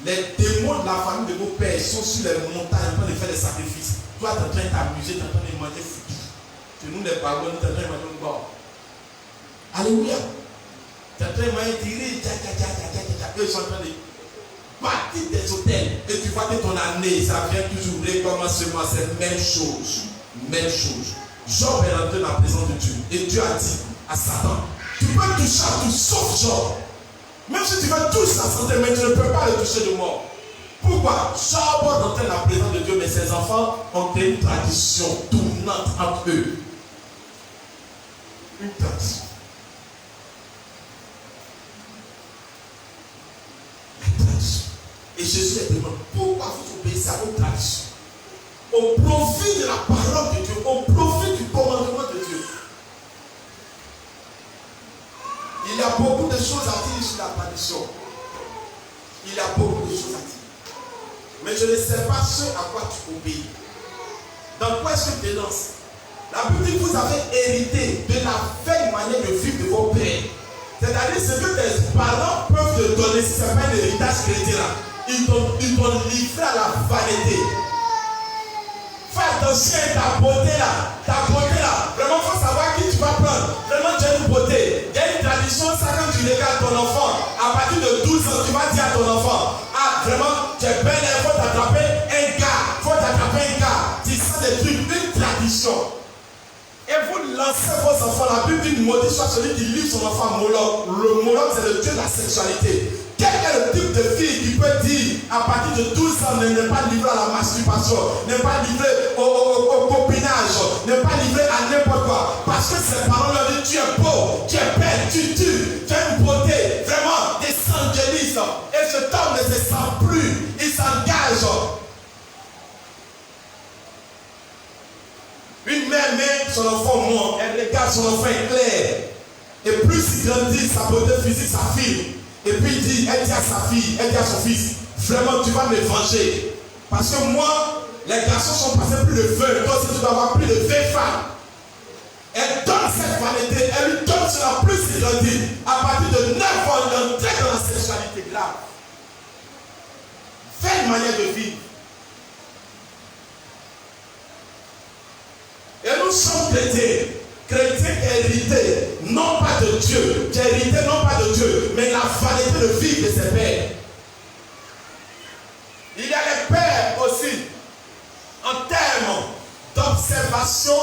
Les démons de la famille de vos pères sont sur les montagnes en train de faire des sacrifices. Toi, tu es en train de t'amuser, tu es en train de manger foutu. Tu nous les barons, tu es en train de manger un bord. Alléluia. Tu es en train de manger tirer, eux ils sont en train de bâtir des hôtels. Et tu vois que ton année, ça vient toujours recommencement, c'est même chose. Même chose. Job est rentré dans la présence de Dieu. Et Dieu a dit à Satan, tu peux toucher à tout sauf Job. Même si tu veux toucher la santé, mais tu ne peux pas le toucher de mort. Pourquoi? Job rentre dans la présence de Dieu, mais ses enfants ont créé une tradition tournante entre eux. Une tradition. La tradition. Et Jésus est demandé, pourquoi vous obéissez à vos traditions? Au profit de la parole de Dieu, au profit du commandement de Dieu. Il y a beaucoup de choses à dire sur la tradition. Il y a beaucoup de choses à dire. Mais je ne sais pas ce à quoi tu obéis. Dans quoi est-ce que tu dénonces? La Bible dit que vous avez hérité de la vieille manière de vivre de vos pères. C'est-à-dire ce que tes parents peuvent te donner, si ce n'est pas un héritage chrétien, ils t'ont livré à la vanité. Fais attention à ta beauté là. Vraiment, il faut savoir qui tu vas prendre. Vraiment, tu as une beauté. Il y a une tradition, ça quand tu regardes ton enfant, à partir de 12 ans, tu vas dire à ton enfant, ah vraiment, tu es belle, il faut t'attraper un gars. Tu sens des trucs, une tradition. Et vous lancez vos enfants, la Bible dit maudit soit celui qui livre son enfant à Moloch. Le Moloch, c'est le dieu de la sexualité. Quel est le type de fille qui peut dire à partir de 12 ans n'est pas livré à la masturbation, n'est pas livré au copinage, n'est pas livré à n'importe quoi? Parce que ses parents leur disent tu es beau, tu es belle, tu as une beauté, vraiment des angélistes. Et cet homme ne se sent plus, il s'engage. Une mère met son enfant au monde, elle regarde son enfant éclair. Et plus il grandit, sa beauté physique s'affirme. Et puis il dit, elle dit à sa fille, elle dit à son fils, vraiment tu vas me venger. Parce que moi, les garçons sont passés plus de 20, toi aussi tu dois avoir plus de 20 femmes. Elle donne cette vanité, elle lui donne cela plus il grandit. À partir de 9 ans, il entre dans la sexualité grave. Fais une manière de vivre. Et nous sommes chrétiens hérités, non pas de Il y a les pères aussi, en termes d'observation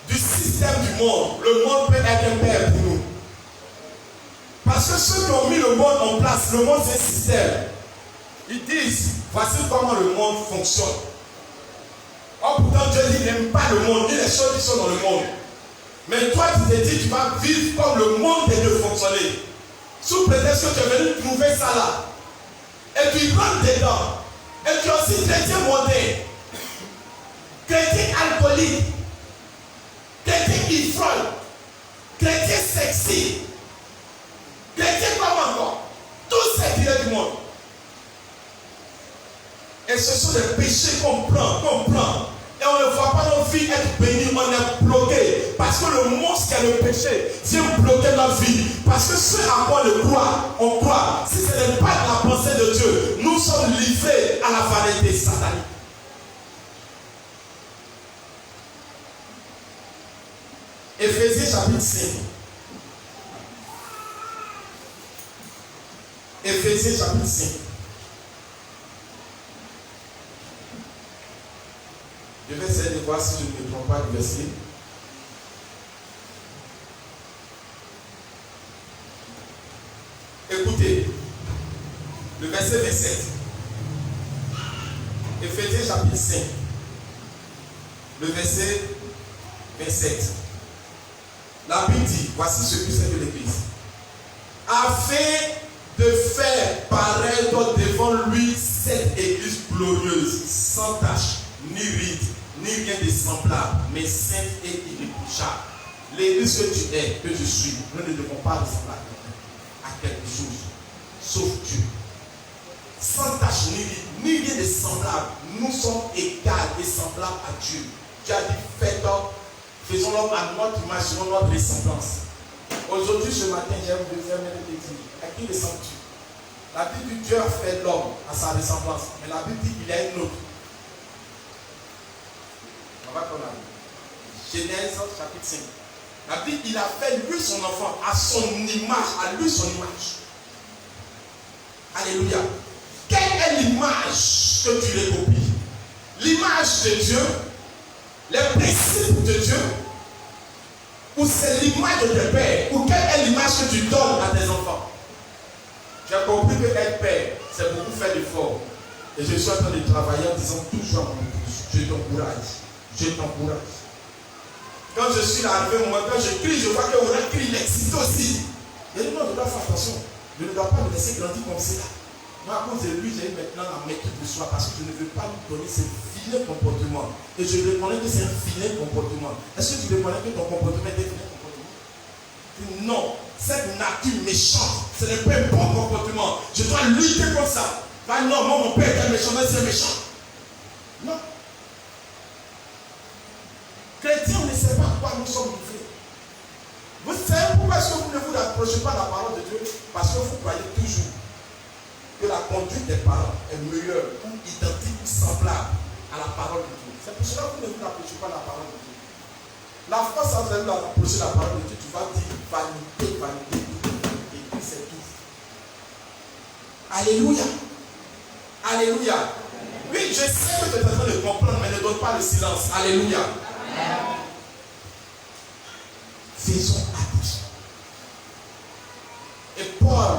du système du monde. Le monde peut être un père pour nous. Parce que ceux qui ont mis le monde en place, le monde c'est un système. Ils disent, voici comment le monde fonctionne. Or pourtant Dieu dit, il n'aime pas le monde, ni les choses qui sont dans le monde. Mais toi tu te dis, tu vas vivre comme le monde est de fonctionner. Sous prétexte que tu es venu trouver ça là. Et tu rentres dedans. Et tu es aussi chrétien moderne. Chrétien alcoolique. Chrétien ivrogne. Chrétien sexy. Chrétien comme encore. Tous ces idées du monde. Et ce sont des péchés qu'on prend. Et on ne voit pas nos vies être bénies, on est bloqué. Parce que le monstre qui a le péché vient bloquer notre vie. Parce que ce à quoi on croit. Si ce n'est pas la pensée de Dieu, nous sommes livrés à la vanité satanique. Éphésiens chapitre 5. Éphésiens chapitre 5. Je vais essayer de voir si je ne me trompe pas du verset. Écoutez, le verset 27. Éphésiens chapitre 5. Le verset 27. La Bible dit, voici ce que c'est que l'Église. Afin de faire paraître devant lui cette Église glorieuse, sans tache, ni ride, ni rien de semblable, mais sainte et irréprochable. L'église que tu es, que je suis, nous ne devons pas ressembler à quelque chose, sauf Dieu. Sans tache, ni rien de semblable, nous sommes égaux et semblables à Dieu. Tu as dit, faisons l'homme à notre image, selon notre ressemblance. Aujourd'hui, ce matin, j'ai un deuxième te dire, à qui ressembles-tu? La Bible dit, Dieu a fait l'homme à sa ressemblance, mais la Bible dit qu'il y a une autre. On va prendre la Bible. Genèse chapitre 5. La Bible, il a fait lui son enfant à son image, à lui son image. Alléluia. Quelle est l'image que tu recopies? L'image de Dieu, les principes de Dieu, ou c'est l'image de tes pères, ou quelle est l'image que tu donnes à tes enfants? J'ai compris que être père, c'est beaucoup faire d'efforts. Et je suis en train de travailler en disant toujours à mon épouse, je t'encourage. Je t'encourage. Quand je suis arrivé, moi, quand je crie, je vois que Aura crie, il est excité aussi. Il dit non, je dois faire attention. Je ne dois pas me laisser grandir comme ça. Moi, à cause de lui, j'ai maintenant la maîtrise de soi parce que je ne veux pas lui donner ce vilain comportement. Et je reconnais que c'est un vilain comportement. Est-ce que tu reconnais que ton comportement est un vilain comportement? Non, cette nature méchante, ce n'est pas un bon comportement. Je dois lutter contre ça. Bah non, moi, mon père est méchant, mais c'est méchant. Non. Chrétiens, on ne sait pas quoi nous sommes livrés. Vous savez pourquoi est-ce que vous ne vous approchez pas de la parole de Dieu? Parce que vous croyez toujours que la conduite des parents est meilleure ou identique ou semblable à la parole de Dieu. C'est pour cela que vous ne vous approchez pas de la parole de Dieu. La fois sans vous approcher de la parole de Dieu, tu vas dire vanité, vanité, et puis c'est tout. Alléluia. Alléluia. Oui, je sais que tu es en train de comprendre, mais ne donne pas le silence. Alléluia. Faisons attention. Et Paul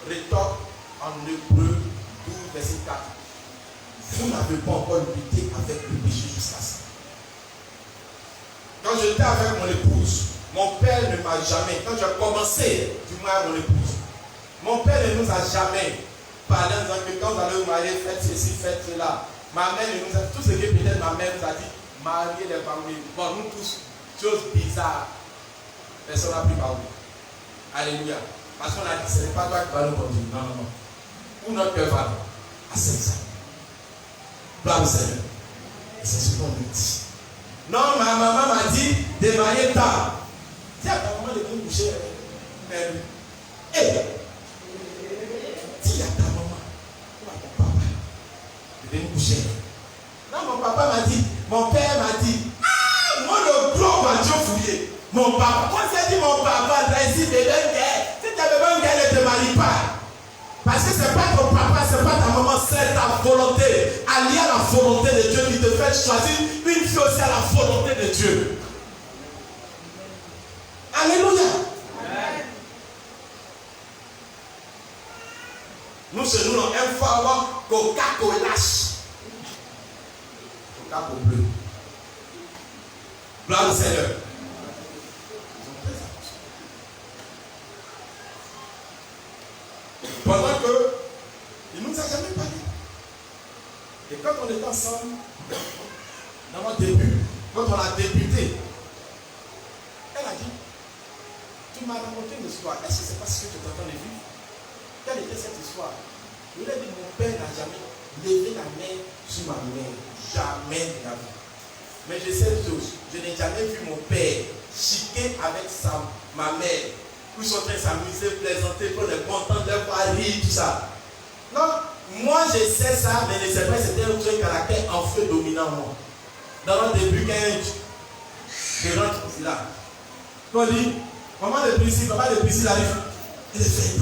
rétorque en Hébreux 12, verset 4. Vous n'avez pas encore lutté avec le péché jusqu'à ça. Quand j'étais avec mon épouse, mon père ne m'a jamais, quand j'ai commencé du moins avec mon épouse, mon père ne nous a jamais parlé en disant que quand vous allez vous marier, faites ceci, faites cela. Ma mère nous a, tout ce que peut-être ma mère nous a dit, marier les familles. Bon, nous tous, choses bizarres. Personne n'a pris parole. Alléluia. Parce qu'on a dit, ce n'est pas toi qui vas nous conduire. Non, non, non. Où notre cœur va à 5 ans. Gloire au Seigneur. Et c'est ce qu'on nous dit. Non, ma maman m'a dit de marier tard. Tiens, ta maman est venue coucher avec lui. Hé! Dis à ta maman, ou à ton papa, de venir coucher. Non, mon papa m'a dit, mon père m'a dit, ah, moi le gros bandier fouillé. Mon papa, quand j'ai dit mon papa, si tu avais besoin qu'elle ne te marie pas. Parce que ce n'est pas ton papa, ce n'est pas ta maman, c'est ta volonté. allié à la volonté de Dieu, qui te fait choisir une fille aussi à la volonté de Dieu. Alléluia. Nous, chez nous, un fois avant, Coca-Cola lâche. Coca-Cola bleu. Gloire au Seigneur. Pendant que il ne nous a jamais parlé. Et quand on était ensemble, dans notre début, quand on a débuté, elle a dit, tu m'as raconté une histoire. Est-ce que c'est pas ce que tu es en train de vivre? Quelle était cette histoire? Je lui ai dit, mon père n'a jamais levé la main sur ma mère. Jamais de la vie. Mais je sais une chose, je n'ai jamais vu mon père chiquer avec ma mère. Ils sont en train de s'amuser, plaisanter, pour les contents de leur rire, tout ça. Non, moi je sais ça, mais c'est vrai, c'était un truc caractère en feu dominant moi. Dans le début, quand je rentre là, on dit, maman de Priscille, papa de Priscille arrive. Elle est faite.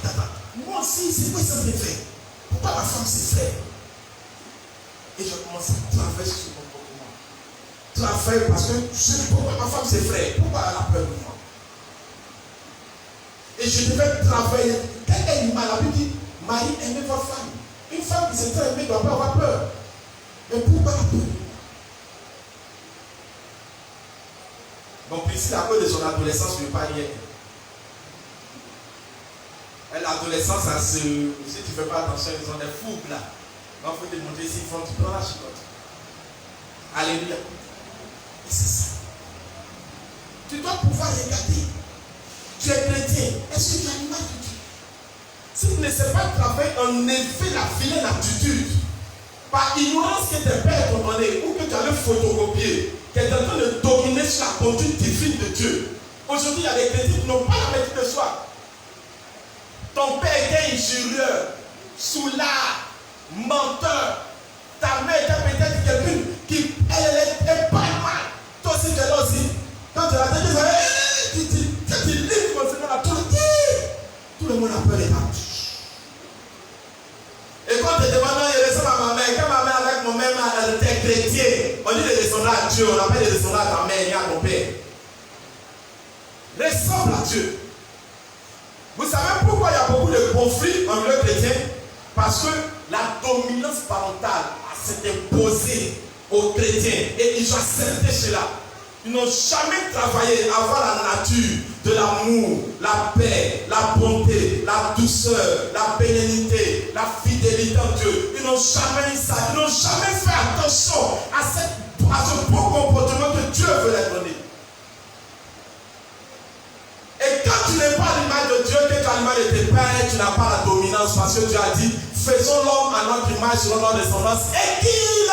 Attends, moi aussi, c'est quoi ça me fait? Pourquoi ma femme s'est faite? Et je commence à travailler sur mon comportement. Travailler parce que je sais pourquoi ma femme s'est faite. Pourquoi elle a peur de moi? Et je devais travailler. Quelqu'un m'a dit, Marie, aimez votre femme. Une femme qui s'est très aimée ne doit pas avoir peur. Mais pourquoi la peur? Bon, Priscille, à cause de son adolescence, ne veut pas rien. L'adolescence, si tu ne fais pas attention, ils ont des fougues là. Il faut te montrer s'ils font, tu prends la chicotte. Alléluia. Et c'est ça. Tu dois pouvoir regarder. Tu es chrétien. Est-ce que tu as l'image de Dieu? Si tu ne sais pas travailler en effet la vilaine attitude, par ignorance que tes pères t'ont donné, ou que tu as le photocopier, qui est en train de dominer sur la conduite divine de Dieu. Aujourd'hui, il y a des chrétiens qui n'ont pas la maîtrise de soi. Ton père était injurieux, soulard, menteur. Ta mère était peut-être quelqu'un qui elle pas mal. Toi aussi, tu es là aussi. Quand tu as dit, tu livres concernant la autorité. Tout le monde a peur des marches. Et quand tu te demandes, il ressemble à ma mère. Quand ma mère avec mon mère, elle était chrétienne. On dit les descendants à Dieu. On appelle les descendants à ta mère et à ton père. Ressemble à Dieu. Vous savez pourquoi il y a beaucoup de conflits en milieu chrétien? Parce que la dominance parentale s'est imposée aux chrétiens et ils ont accepté cela. Ils n'ont jamais travaillé à avoir la nature de l'amour, la paix, la bonté, la douceur, la bénignité, la fidélité en Dieu. Ils n'ont jamais eu ça. Ils n'ont jamais fait attention à ce bon comportement que Dieu veut leur donner. Et quand tu n'es pas à l'image de Dieu, que tu as l'image de tes pères, tu n'as pas la dominance parce que Dieu a dit, faisons l'homme à notre image, selon notre descendance, et qu'il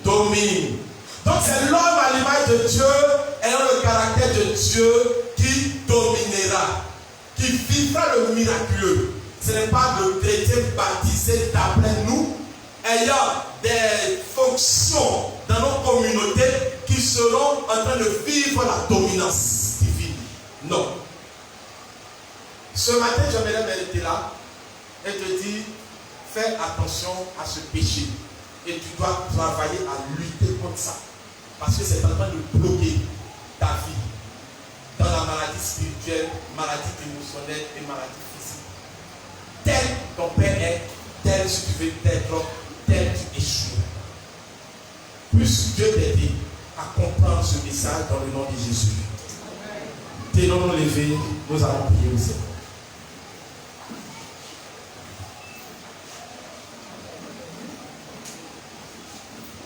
domine. Donc c'est l'homme à l'image de Dieu, ayant le caractère de Dieu, qui dominera, qui vivra le miraculeux. Ce n'est pas le chrétien baptisé d'après nous, ayant des fonctions dans nos communautés qui seront en train de vivre la dominance. Non. Ce matin, j'aimerais m'arrêter là et te dire, fais attention à ce péché. Et tu dois travailler à lutter contre ça. Parce que c'est en train de bloquer ta vie dans la maladie spirituelle, maladie émotionnelle et maladie physique. Tel ton père est, tel si tu veux être, tel tu échoues. Puisse Dieu t'aider à comprendre ce message dans le nom de Jésus. Tenons-nous levés, nous allons prier au Seigneur.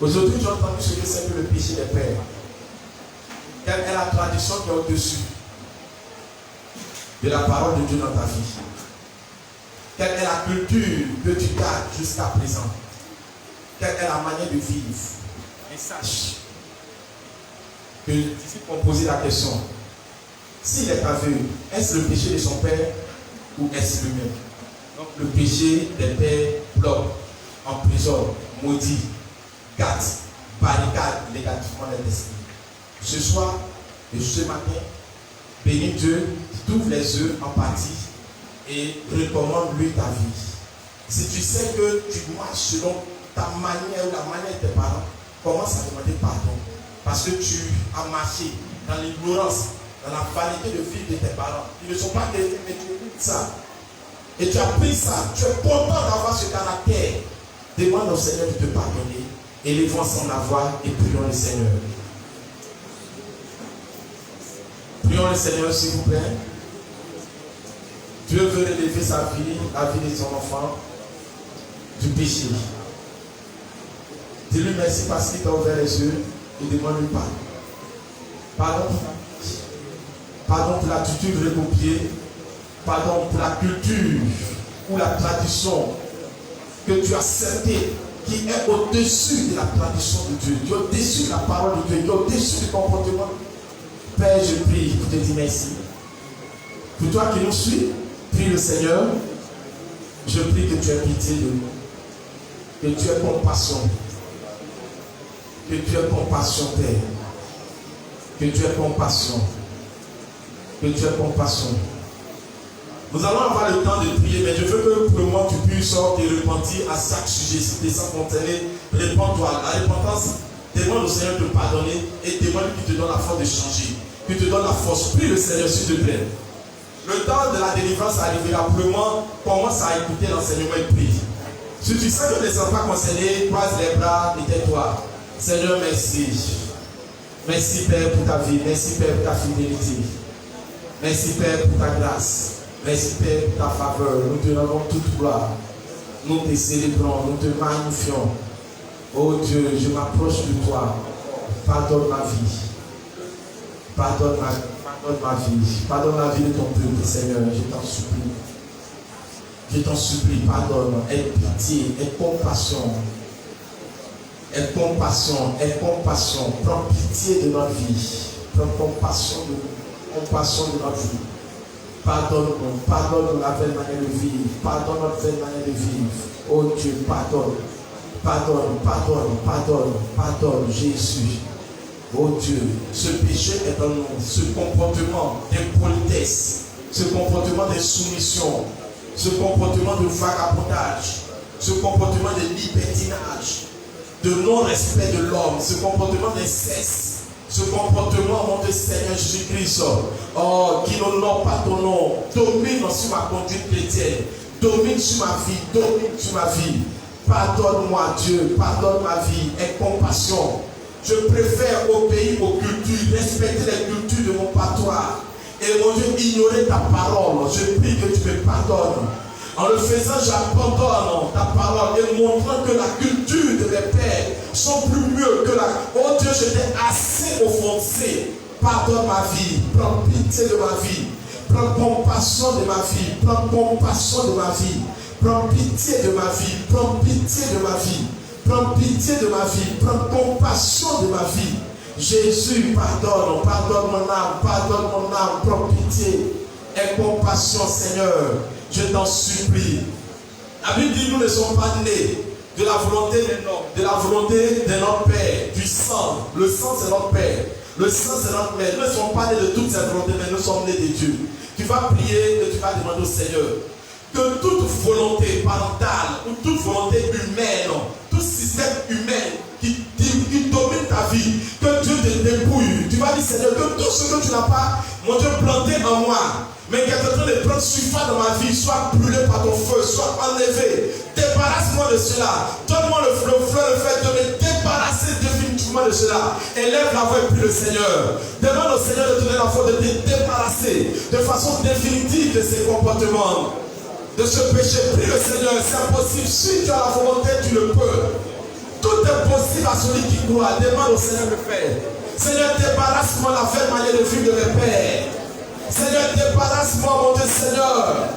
Aujourd'hui, j'ai entendu ce que c'est que le péché des pères. Quelle est la tradition qui est au-dessus de la parole de Dieu dans ta vie? Quelle est la culture que tu gardes jusqu'à présent? Quelle est la manière de vivre? Et sache que le disciple ont posé la question. S'il est aveugle, est-ce le péché de son père ou est-ce lui-même? Donc le péché des pères bloque, emprisonne, maudit, gâte, barricade négativement les destinées. Ce soir et ce matin, bénis Dieu, t'ouvre les yeux en partie et recommande lui ta vie. Si tu sais que tu marches selon ta manière ou la manière de tes parents, commence à demander pardon. Parce que tu as marché dans l'ignorance, dans la vanité de vie de tes parents. Ils ne sont pas chrétiens, mais tu écoutes ça. Et tu as pris ça. Tu es content d'avoir ce caractère. Demande au Seigneur de te pardonner. Élevons ensemble la voix et prions le Seigneur. Prions le Seigneur, s'il vous plaît. Dieu veut relever sa vie, la vie de son enfant, du péché. Dis-lui merci parce qu'il t'a ouvert les yeux et demande-lui pardon. Pardon pour ta vie. Pardon pour l'attitude recopiée. Pardon pour la culture ou la tradition que tu as acceptée, qui est au-dessus de la tradition de Dieu, qui est au-dessus de la parole de Dieu, qui est au-dessus du comportement. Père, je prie pour te dire merci. Pour toi qui nous suis, prie le Seigneur. Je prie que tu aies pitié de nous. Que tu aies compassion. Que tu aies compassion, Père. Que tu aies compassion. Que tu aies compassion. Nous allons avoir le temps de prier, mais je veux que pour le moment tu puisses te repentir à chaque sujet. Si tu es sans contenir, réponds-toi. La repentance, demande au Seigneur de te pardonner et demande qu'il te donne la force de changer. Qu'il te donne la force. Prie le Seigneur, s'il te plaît. Le temps de la délivrance arrivera. Pour le moment, commence à écouter l'enseignement et prie. Si tu sens que tu ne sens pas concerné, croise les bras et tais-toi. Seigneur, merci. Merci Père pour ta vie. Merci Père pour ta fidélité. Merci Père pour ta grâce. Merci Père pour ta faveur. Nous te rendons toute gloire. Nous te célébrons, nous te magnifions. Oh Dieu, je m'approche de toi. Pardonne ma vie. Pardonne ma vie. Pardonne la vie de ton peuple, Seigneur. Je t'en supplie. Je t'en supplie, pardonne. Aie pitié, aie compassion. Aie compassion, aie compassion. Prends pitié de notre vie. Prends compassion de notre vie. Pardonne-nous, pardonne-nous la belle manière de vivre. Pardonne notre belle manière de vivre. Oh Dieu, pardonne. Pardonne, pardonne, pardonne, pardonne, Jésus. Oh Dieu, ce péché est dans nous, ce comportement d'impolitesse, ce comportement d'insoumission, ce comportement de vagabondage, ce comportement de libertinage, de non-respect de l'homme, ce comportement d'inceste. Ce comportement, mon Dieu Seigneur Jésus-Christ, oh, qui n'honore pas ton nom, domine sur ma conduite chrétienne, domine sur ma vie, domine sur ma vie. Pardonne-moi, Dieu, pardonne ma vie, aie compassion. Je préfère obéir aux cultures, respecter les cultures de mon patois. Et mon Dieu, ignorer ta parole. Je prie que tu me pardonnes. En le faisant, j'abandonne ta parole et montrant que la culture de mes pères sont plus mieux que la... Oh Dieu, je t'ai assez offensé. Pardonne ma vie. Prends pitié de ma vie. Prends compassion de ma vie. Prends compassion de ma vie. Prends pitié de ma vie. Prends pitié de ma vie. Prends pitié de ma vie. Prends compassion de ma vie. Jésus, pardonne. Pardonne mon âme. Pardonne mon âme. Prends pitié. Aie compassion, Seigneur. Je t'en supplie. La Bible dit nous ne sommes pas nés de la volonté d'un homme, de la volonté de notre Père, du sang. Le sang c'est notre Père. Le sang c'est notre Mère. Nous ne sommes pas nés de toutes ces volontés, mais nous sommes nés de Dieu. Tu vas prier et tu vas demander au Seigneur que toute volonté parentale ou toute volonté humaine, tout système humain qui domine ta vie, que Dieu te dépouille. Tu vas dire Seigneur, que tout ce que tu n'as pas, mon Dieu, planté en moi, mais qui est en train de prendre surface dans ma vie, soit brûlé par ton feu, soit enlevé. Débarrasse-moi de cela. Donne-moi le fait de me débarrasser définitivement de cela. Élève la voix et prie le Seigneur. Demande au Seigneur de te donner la force de te débarrasser de façon définitive de ces comportements, de ce péché. Prie le Seigneur, c'est impossible. Si tu as la volonté, tu le peux. Tout est possible à celui qui croit. Demande au Seigneur de faire. Seigneur, débarrasse-moi la belle manière de vivre de mes pères. Seigneur, débarrasse-moi, mon Dieu Seigneur,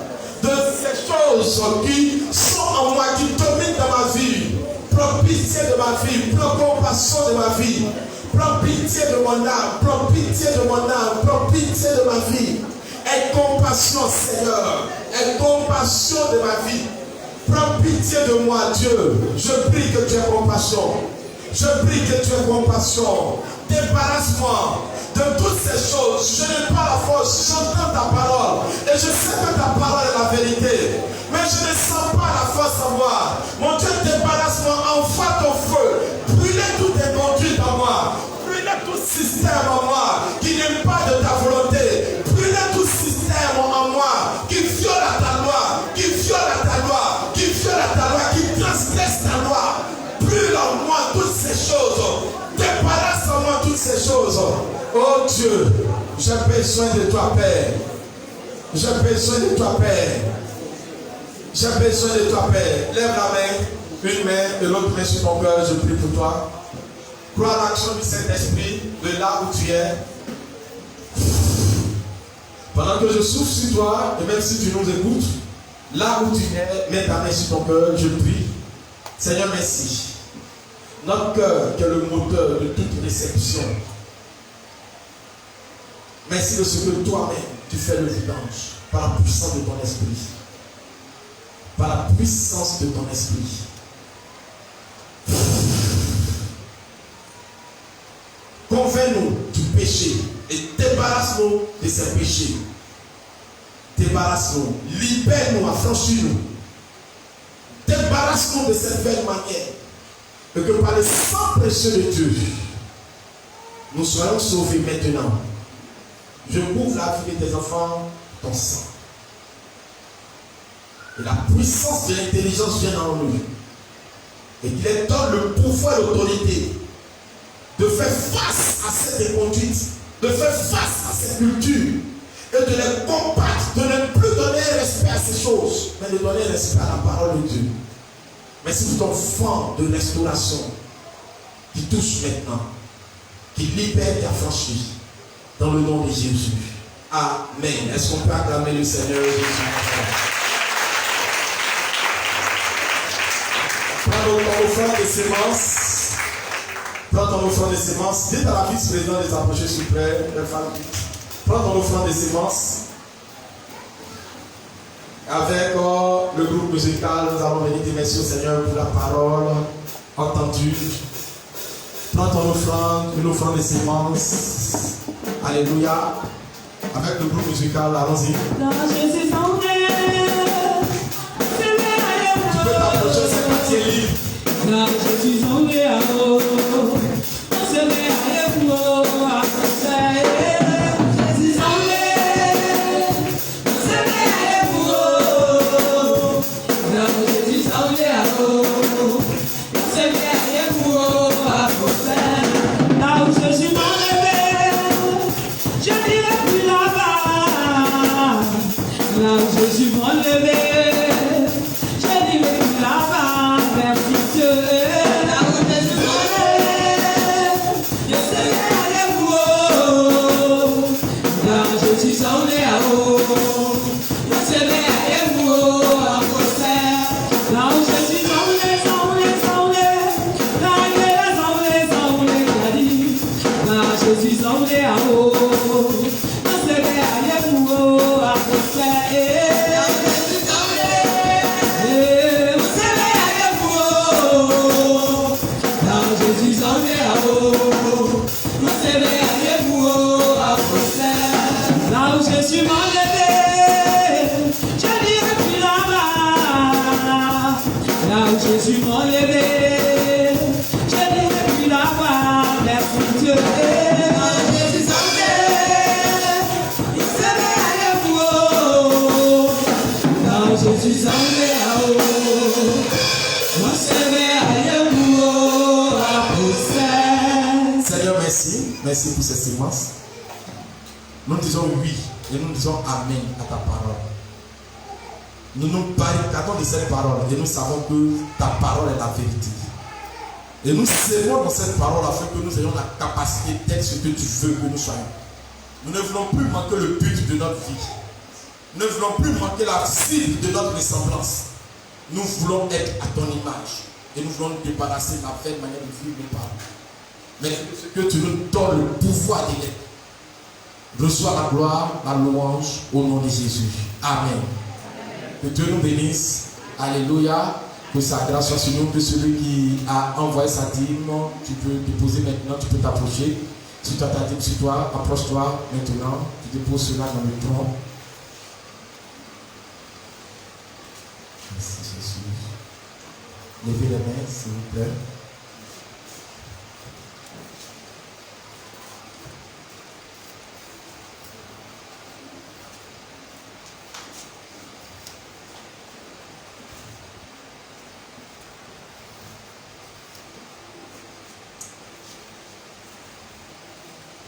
de ces choses qui sont en moi, qui dominent dans ma vie. Prends pitié de ma vie, prends compassion de ma vie. Prends pitié de mon âme, prends pitié de mon âme, prends pitié de ma vie. Aie compassion, Seigneur, aie compassion de ma vie. Prends pitié de moi, Dieu. Je prie que tu aies compassion. Je prie que tu aies compassion. Débarrasse-moi de toutes ces choses. Je n'ai pas la force, j'entends ta parole. Et je sais que ta parole est la vérité. Mais je ne sens pas la force en moi. Mon Dieu, débarrasse-moi, envoie ton feu. Brûlez toutes tes conduites en moi. Brûlez tout système en moi qui n'aime pas de ta volonté. Brûlez tout système en moi qui viole à ta loi, qui viole à ta loi, qui viole à ta loi, qui transgresse ta loi. Brûle en moi toutes ces choses. Débarrasse en moi toutes ces choses. Oh Dieu, j'ai besoin de toi, Père. J'ai besoin de toi, Père. J'ai besoin de toi, Père. Lève la main, une main et l'autre main sur ton cœur, je prie pour toi. Crois à l'action du Saint-Esprit de là où tu es. Pendant que je souffle sur toi, et même si tu nous écoutes, là où tu es, mets ta main sur ton cœur, je prie. Seigneur, merci. Notre cœur, qui est le moteur de toute réception. Merci de ce que toi-même, tu fais le vidange par la puissance de ton esprit. Par la puissance de ton esprit. Convainc-nous du péché et débarrasse-nous de ces péchés. Débarrasse-nous, libère-nous, affranchis-nous. Débarrasse-nous de cette belle manière. Et que par le sang précieux de Dieu, nous soyons sauvés maintenant. Je couvre la vie de tes enfants, ton sang. Et la puissance de l'intelligence vient en nous. Et qu'il leur donne le pouvoir et l'autorité de faire face à cette conduite, de faire face à cette culture, et de les combattre, de ne plus donner respect à ces choses, mais de donner respect à la parole de Dieu. Merci pour ton fond de restauration qui touche maintenant, qui libère et affranchit, dans le nom de Jésus. Amen. Est-ce qu'on peut acclamer le Seigneur Jésus? Prends ton offrande de sémences. Prends ton offrande de sémences. Dites à la vice-présidente de s'approcher, s'il vous plaît. Prends ton offrande de sémences. Avec le groupe musical, nous allons venir dire merci au Seigneur pour la parole entendue. Prends ton offrande, une offrande de sémences. Alléluia. Avec le groupe musical, allons-y. Tu peux t'approcher, c'est parti libre. Merci pour ces sémences. Nous disons oui et nous disons amen à ta parole. Nous nous barricadons de cette parole et nous savons que ta parole est la vérité. Et nous serrons dans cette parole afin que nous ayons la capacité d'être ce que tu veux que nous soyons. Nous ne voulons plus manquer le but de notre vie. Nous ne voulons plus manquer la cible de notre ressemblance. Nous voulons être à ton image et nous voulons nous débarrasser de la belle manière de vivre nos parents. Mais que tu nous donnes le pouvoir d'aider. Reçois la gloire, la louange au nom de Jésus. Amen. Que Dieu nous bénisse. Alléluia. Que sa grâce soit sur nous. Que celui qui a envoyé sa dîme, tu peux déposer maintenant, tu peux t'approcher. Si tu as ta dîme sur toi, approche-toi maintenant. Tu déposes cela dans le tronc. Merci Jésus. Levez les mains, s'il vous plaît.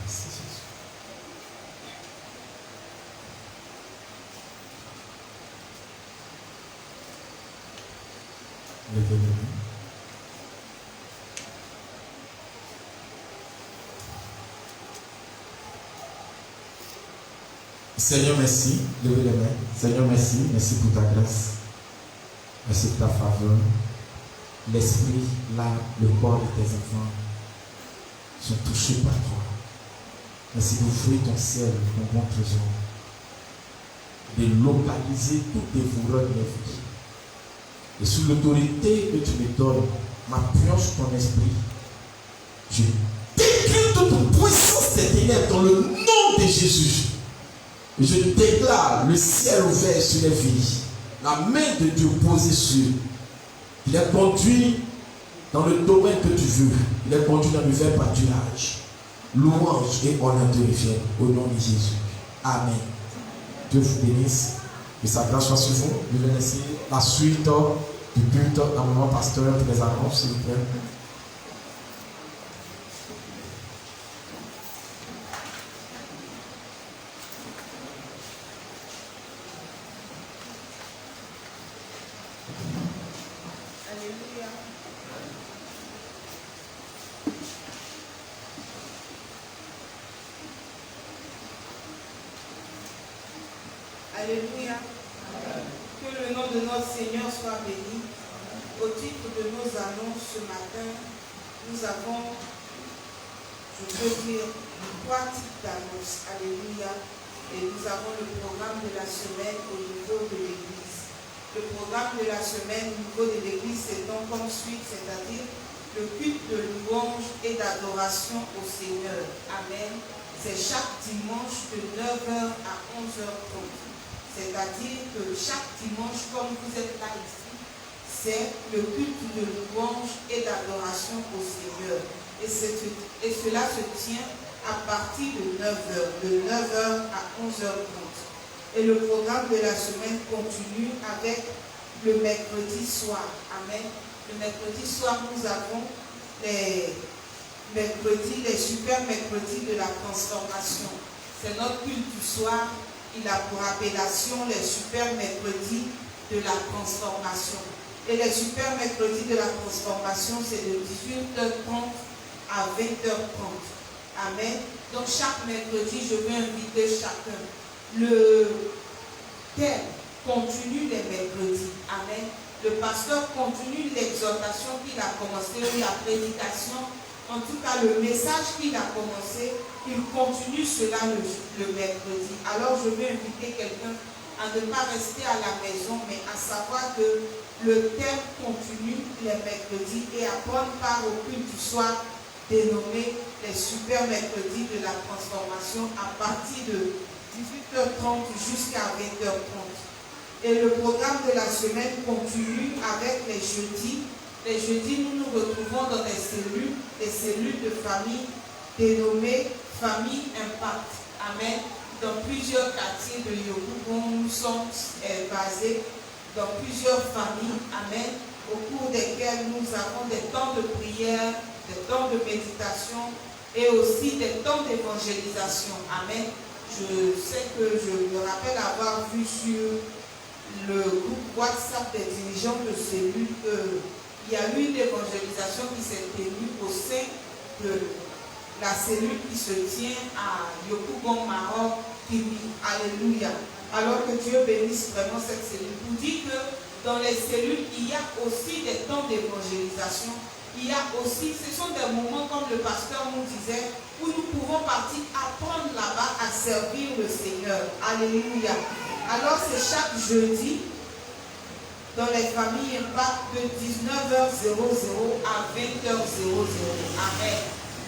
Merci Jésus. Levez les mains. Seigneur, merci. Levez les mains. Seigneur, merci. Merci pour ta grâce. Merci pour ta faveur. L'esprit, l'âme, le corps de tes enfants sont touchés par toi. Merci d'ouvrir ton ciel, ton bon trésor. De localiser tout dévoreur de notre vie. Et sous l'autorité que tu me donnes, m'appuyant sur ton esprit, je décrète toute puissance des ténèbres dans le nom de Jésus. Et je déclare le ciel ouvert sur les vies, la main de Dieu posée sur. Il est conduit dans le domaine que tu veux. Il est conduit dans le vert pâturage. Louange et honneur te reviennent au nom de Jésus. Amen. Dieu vous bénisse. Que sa grâce soit sur vous. Je vais laisser la suite du culte dans le moment pasteur pour les annonces, s'il vous plaît. Alléluia. Alléluia. Que le nom de notre Seigneur soit béni. Au titre de nos annonces ce matin, nous avons, je veux dire, 3 types d'annonces. Alléluia. Et nous avons le programme de la semaine au niveau de l'Église. Le programme de la semaine au niveau de l'Église, c'est donc comme suite, c'est-à-dire le culte de louange et d'adoration au Seigneur. Amen. C'est chaque dimanche de 9h à 11h30. C'est-à-dire que chaque dimanche, comme vous êtes là ici, c'est le culte de louange et d'adoration au Seigneur. Et cela se tient à partir de 9h, de 9h à 11h30. Et le programme de la semaine continue avec le mercredi soir. Amen. Le mercredi soir, nous avons les super mercredis de la transformation. C'est notre culte du soir. Il a pour appellation les super mercredis de la transformation. Et les super mercredis de la transformation, c'est de 18h30 à 20h30. Amen. Donc chaque mercredi, je vais inviter chacun. Le thème continue les mercredis. Amen. Le pasteur continue l'exhortation qu'il a commencé, la prédication. En tout cas, le message qu'il a commencé, il continue cela le mercredi. Alors, je vais inviter quelqu'un à ne pas rester à la maison, mais à savoir que le thème continue les mercredis et à prendre part au culte du soir dénommé les super mercredis de la transformation à partir de 18h30 jusqu'à 20h30. Et le programme de la semaine continue avec les jeudis. Les jeudis, nous nous retrouvons dans des cellules de famille dénommées Famille Impact. Amen. Dans plusieurs quartiers de Yopougon, nous sommes basés dans plusieurs familles. Amen. Au cours desquels nous avons des temps de prière, des temps de méditation et aussi des temps d'évangélisation. Amen. Je sais que je me rappelle avoir vu sur le groupe WhatsApp des dirigeants de cellules qu'il y a eu une évangélisation qui s'est tenue au sein de la cellule qui se tient à Yopougon, Maroc, Kimi. Alléluia. Alors que Dieu bénisse vraiment cette cellule. Vous dites que dans les cellules, il y a aussi des temps d'évangélisation. Il y a aussi, ce sont des moments comme le pasteur nous disait, où nous pouvons partir apprendre là-bas à servir le Seigneur. Alléluia. Alors c'est chaque jeudi dans les familles Impact de 19h00 à 20h00. Amen.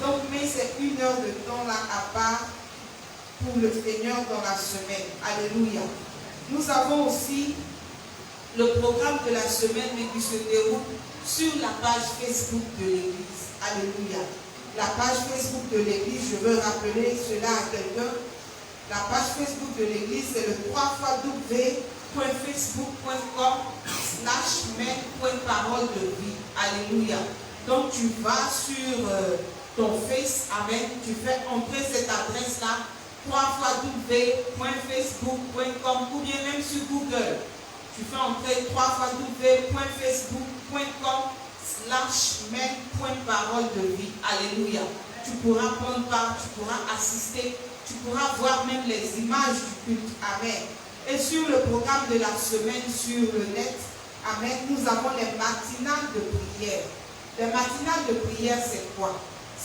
Donc, mais c'est 1 heure de temps là à part pour le Seigneur dans la semaine. Alléluia. Nous avons aussi le programme de la semaine, mais qui se déroule sur la page Facebook de l'Église. Alléluia. La page Facebook de l'Église, je veux rappeler cela à quelqu'un. La page Facebook de l'Église, c'est le www.facebook.com/main.parole de vie. Alléluia. Donc tu vas sur ton Face, amen, tu fais entrer cette adresse-là, www.facebook.com ou bien même sur Google. Tu fais entrer www.facebook.com/main.parole de vie. Alléluia. Tu pourras prendre part, tu pourras assister, tu pourras voir même les images du culte. Amen. Et sur le programme de la semaine sur le net, amen, nous avons les matinales de prière. Les matinales de prière, c'est quoi?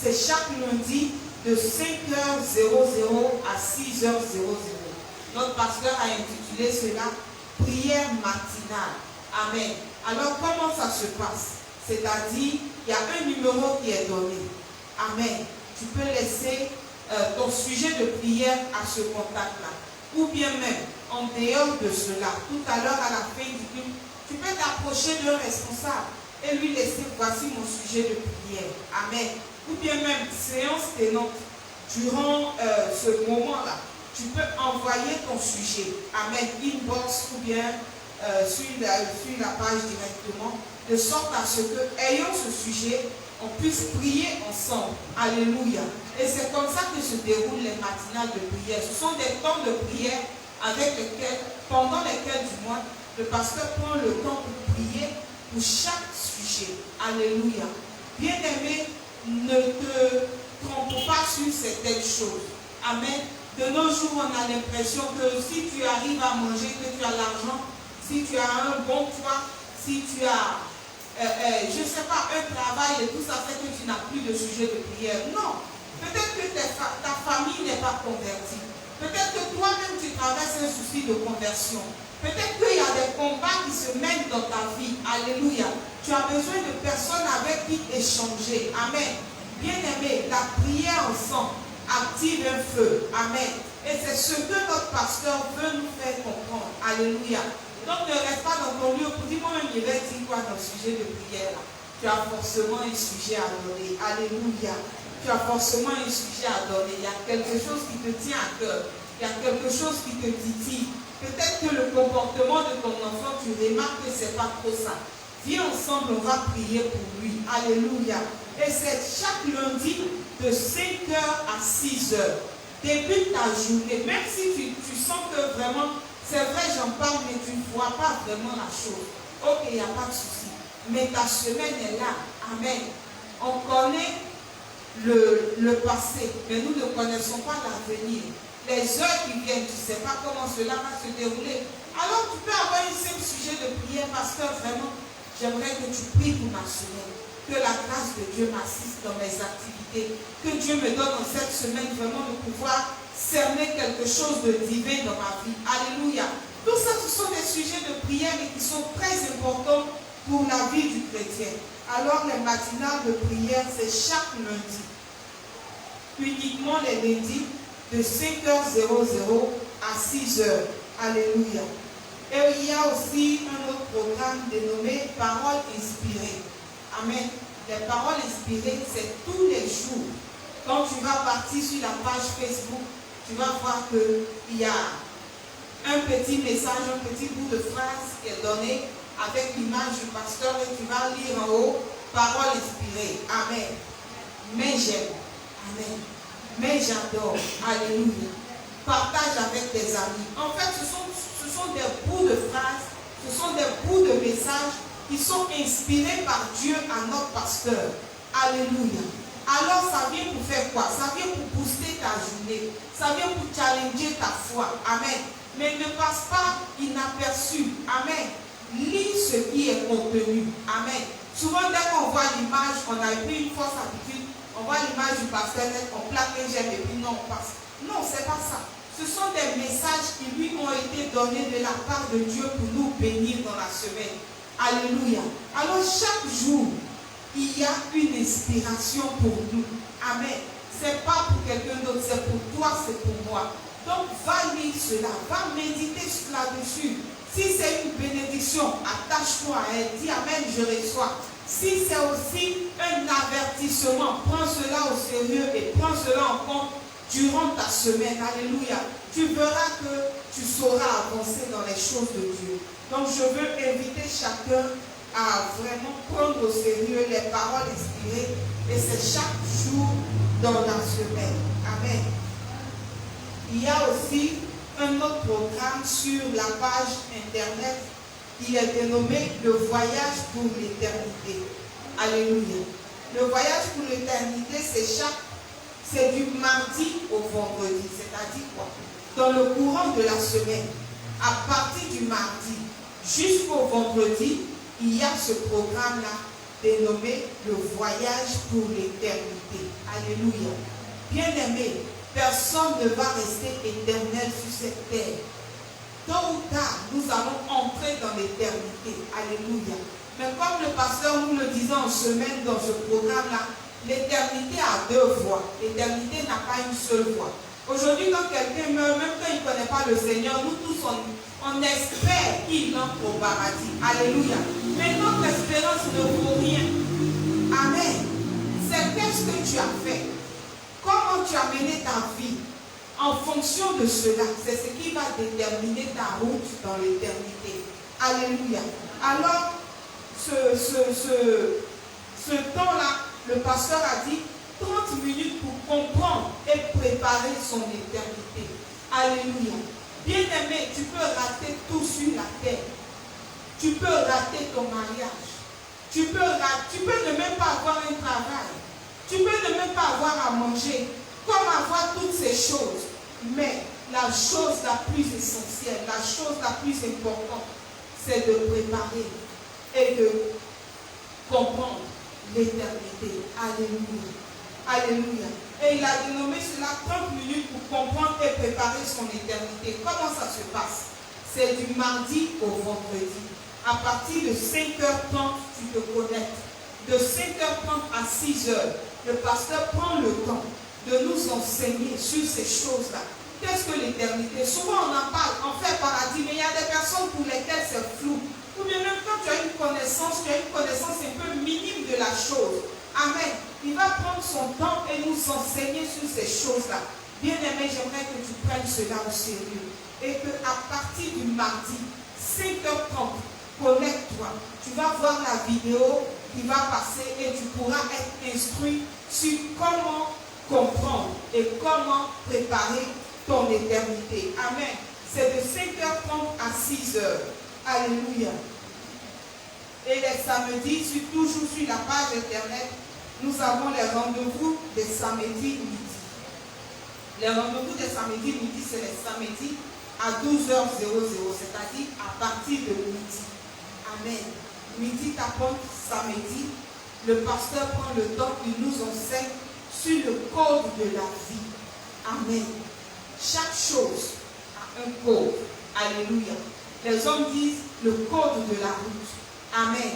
C'est chaque lundi de 5h00 à 6h00. Notre pasteur a intitulé cela prière matinale. Amen. Alors comment ça se passe? C'est-à-dire, il y a un numéro qui est donné. Amen. Tu peux laisser ton sujet de prière à ce contact-là. Ou bien même, en dehors de cela, tout à l'heure à la fin du culte, tu peux t'approcher d'un responsable et lui laisser, voici mon sujet de prière. Amen. Ou bien même, séance tenante, durant ce moment-là, tu peux envoyer ton sujet. Amen. Inbox ou bien sur la page directement, de sorte à ce que, ayant ce sujet, on puisse prier ensemble. Alléluia. Et c'est comme ça que se déroulent les matinales de prière. Ce sont des temps de prière pendant lesquels du mois, le pasteur prend le temps pour prier pour chaque sujet. Alléluia. Bien-aimé, ne te trompe pas sur certaines choses. Amen. De nos jours, on a l'impression que si tu arrives à manger, que tu as l'argent, si tu as un bon toit, si tu as, je ne sais pas, un travail et tout ça fait que tu n'as plus de sujet de prière. Non. Peut-être que ta famille n'est pas convertie. Peut-être que toi-même tu traverses un souci de conversion. Peut-être qu'il y a des combats qui se mènent dans ta vie. Alléluia. Tu as besoin de personnes avec qui échanger. Amen. Bien-aimé, la prière ensemble active un feu. Amen. Et c'est ce que notre pasteur veut nous faire comprendre. Alléluia. Donc ne reste pas dans ton lieu pour dire moi-même, je vais dire quoi dans le sujet de prière là. Tu as forcément un sujet à donner. Alléluia. Tu as forcément un sujet à donner. Il y a quelque chose qui te tient à cœur. Il y a quelque chose qui te titille. Peut-être que le comportement de ton enfant, tu remarques que ce n'est pas trop ça. Viens ensemble, on va prier pour lui. Alléluia. Et c'est chaque lundi de 5h à 6h. Débute ta journée. Même si tu sens que vraiment, c'est vrai, j'en parle, mais tu ne vois pas vraiment la chose. Ok, il n'y a pas de souci. Mais ta semaine est là. Amen. On connaît le passé, mais nous ne connaissons pas l'avenir. Les heures qui viennent, tu ne sais pas comment cela va se dérouler. Alors tu peux avoir un simple sujet de prière, pasteur, vraiment, j'aimerais que tu pries pour ma semaine. Que la grâce de Dieu m'assiste dans mes activités. Que Dieu me donne en cette semaine vraiment de pouvoir cerner quelque chose de divin dans ma vie. Alléluia. Tout ça, ce sont des sujets de prière et qui sont très importants pour la vie du chrétien. Alors les matinales de prière, c'est chaque lundi. Uniquement les lundis de 5h00 à 6h. Alléluia. Et il y a aussi un autre programme dénommé Paroles inspirées. Amen. Les paroles inspirées, c'est tous les jours. Quand tu vas partir sur la page Facebook, tu vas voir qu'il y a un petit message, un petit bout de phrase qui est donné avec l'image du pasteur et tu vas lire en haut, paroles inspirées. Amen. Mais j'aime. Amen. Mais j'adore. Alléluia. Partage avec tes amis. En fait, ce sont des bouts de phrases, ce sont des bouts de messages qui sont inspirés par Dieu à notre pasteur. Alléluia. Alors ça vient pour faire quoi? Ça vient pour booster ta journée. Ça vient pour challenger ta foi. Amen. Mais ne passe pas inaperçu. Amen. Lis ce qui est contenu. Amen. Souvent, dès qu'on voit l'image, on a pris une fausse habitude, on voit l'image du pasteur, on plaque un j'aime et puis non, on passe. Non, c'est pas ça. Ce sont des messages qui lui ont été donnés de la part de Dieu pour nous bénir dans la semaine. Alléluia. Alors chaque jour, il y a une inspiration pour nous. Amen. Ce n'est pas pour quelqu'un d'autre, c'est pour toi, c'est pour moi. Donc va lire cela, va méditer là-dessus. Si c'est une bénédiction, attache-toi à elle. Dis Amen, je reçois. Si c'est aussi un avertissement, prends cela au sérieux et prends cela en compte durant ta semaine. Alléluia. Tu verras que tu sauras avancer dans les choses de Dieu. Donc je veux inviter chacun à vraiment prendre au sérieux les paroles inspirées et c'est chaque jour dans la semaine. Amen. Il y a aussi un autre programme sur la page internet qui est dénommé le voyage pour l'éternité. Alléluia. Le voyage pour l'éternité, c'est du mardi au vendredi, c'est-à-dire quoi? Dans le courant de la semaine, à partir du mardi jusqu'au vendredi, il y a ce programme-là dénommé le voyage pour l'éternité. Alléluia. Bien-aimés, personne ne va rester éternel sur cette terre. Tôt ou tard, nous allons entrer dans l'éternité. Alléluia. Mais comme le pasteur nous le disait en semaine dans ce programme-là, l'éternité a deux voies. L'éternité n'a pas une seule voie. Aujourd'hui, quand quelqu'un meurt, même quand il ne connaît pas le Seigneur, nous tous, on espère qu'il entre au paradis. Alléluia. Mais notre espérance ne vaut rien. Amen. C'est qu'est-ce que tu as fait. Comment tu as mené ta vie. En fonction de cela, c'est ce qui va déterminer ta route dans l'éternité. Alléluia. Alors, ce temps-là, le pasteur a dit 30 minutes pour comprendre et préparer son éternité. Alléluia. Bien-aimé, tu peux rater tout sur la terre. Tu peux rater ton mariage. Tu peux ne même pas avoir un travail. Tu peux ne même pas avoir à manger. Comme avoir toutes ces choses. Mais la chose la plus essentielle, la chose la plus importante, c'est de préparer et de comprendre l'éternité. Alléluia. Alléluia. Et il a dénommé cela 30 minutes pour comprendre et préparer son éternité. Comment ça se passe? C'est du mardi au vendredi. À partir de 5h30, tu te connectes. De 5h30 à 6h, le pasteur prend le temps de nous enseigner sur ces choses-là. Qu'est-ce que l'éternité? Souvent on en parle, on fait paradis, mais il y a des personnes pour lesquelles c'est flou. Ou bien même quand tu as une connaissance un peu minime de la chose. Amen. Il va prendre son temps et nous enseigner sur ces choses-là. Bien-aimé, j'aimerais que tu prennes cela au sérieux. Et qu'à partir du mardi, 5h30, connecte-toi. Tu vas voir la vidéo qui va passer et tu pourras être instruit sur comment comprendre et comment préparer ton éternité. Amen. C'est de 5h30 à 6h. Alléluia. Et les samedis, toujours sur la page internet, nous avons les rendez-vous des samedis midi. Les rendez-vous des samedis midi, c'est les samedis à 12h00, c'est-à-dire à partir de midi. Amen. Midi t'apporte samedi, le pasteur prend le temps, il nous enseigne sur le code de la vie. Amen. Chaque chose a un code. Alléluia. Les hommes disent le code de la route. Amen.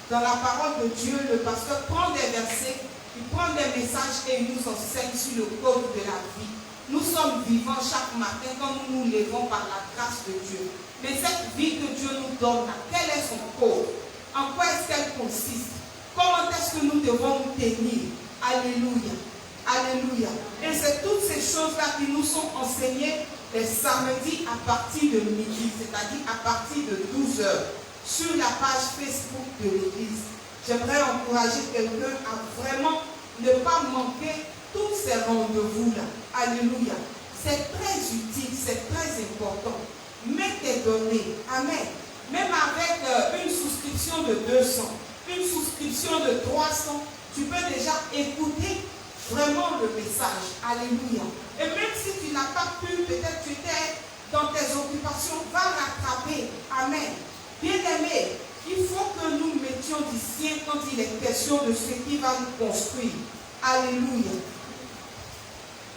Dans la parole de Dieu, le pasteur prend des versets, il prend des messages et il nous enseigne sur le code de la vie. Nous sommes vivants chaque matin quand nous nous levons par la grâce de Dieu. Mais cette vie que Dieu nous donne, quel est son code? En quoi est-ce qu'elle consiste? Comment est-ce que nous devons nous tenir? Alléluia. Alléluia. Et c'est toutes ces choses-là qui nous sont enseignées les samedis à partir de midi, c'est-à-dire à partir de 12h, sur la page Facebook de l'Église. J'aimerais encourager quelqu'un à vraiment ne pas manquer tous ces rendez-vous-là. Alléluia. C'est très utile, c'est très important. Mets tes données. Amen. Même avec une souscription de 200, une souscription de 300, tu peux déjà écouter vraiment le message. Alléluia. Et même si tu n'as pas pu, peut-être tu étais dans tes occupations, va rattraper. Amen. Bien-aimé, il faut que nous mettions du sien quand il est question de ce qui va nous construire. Alléluia.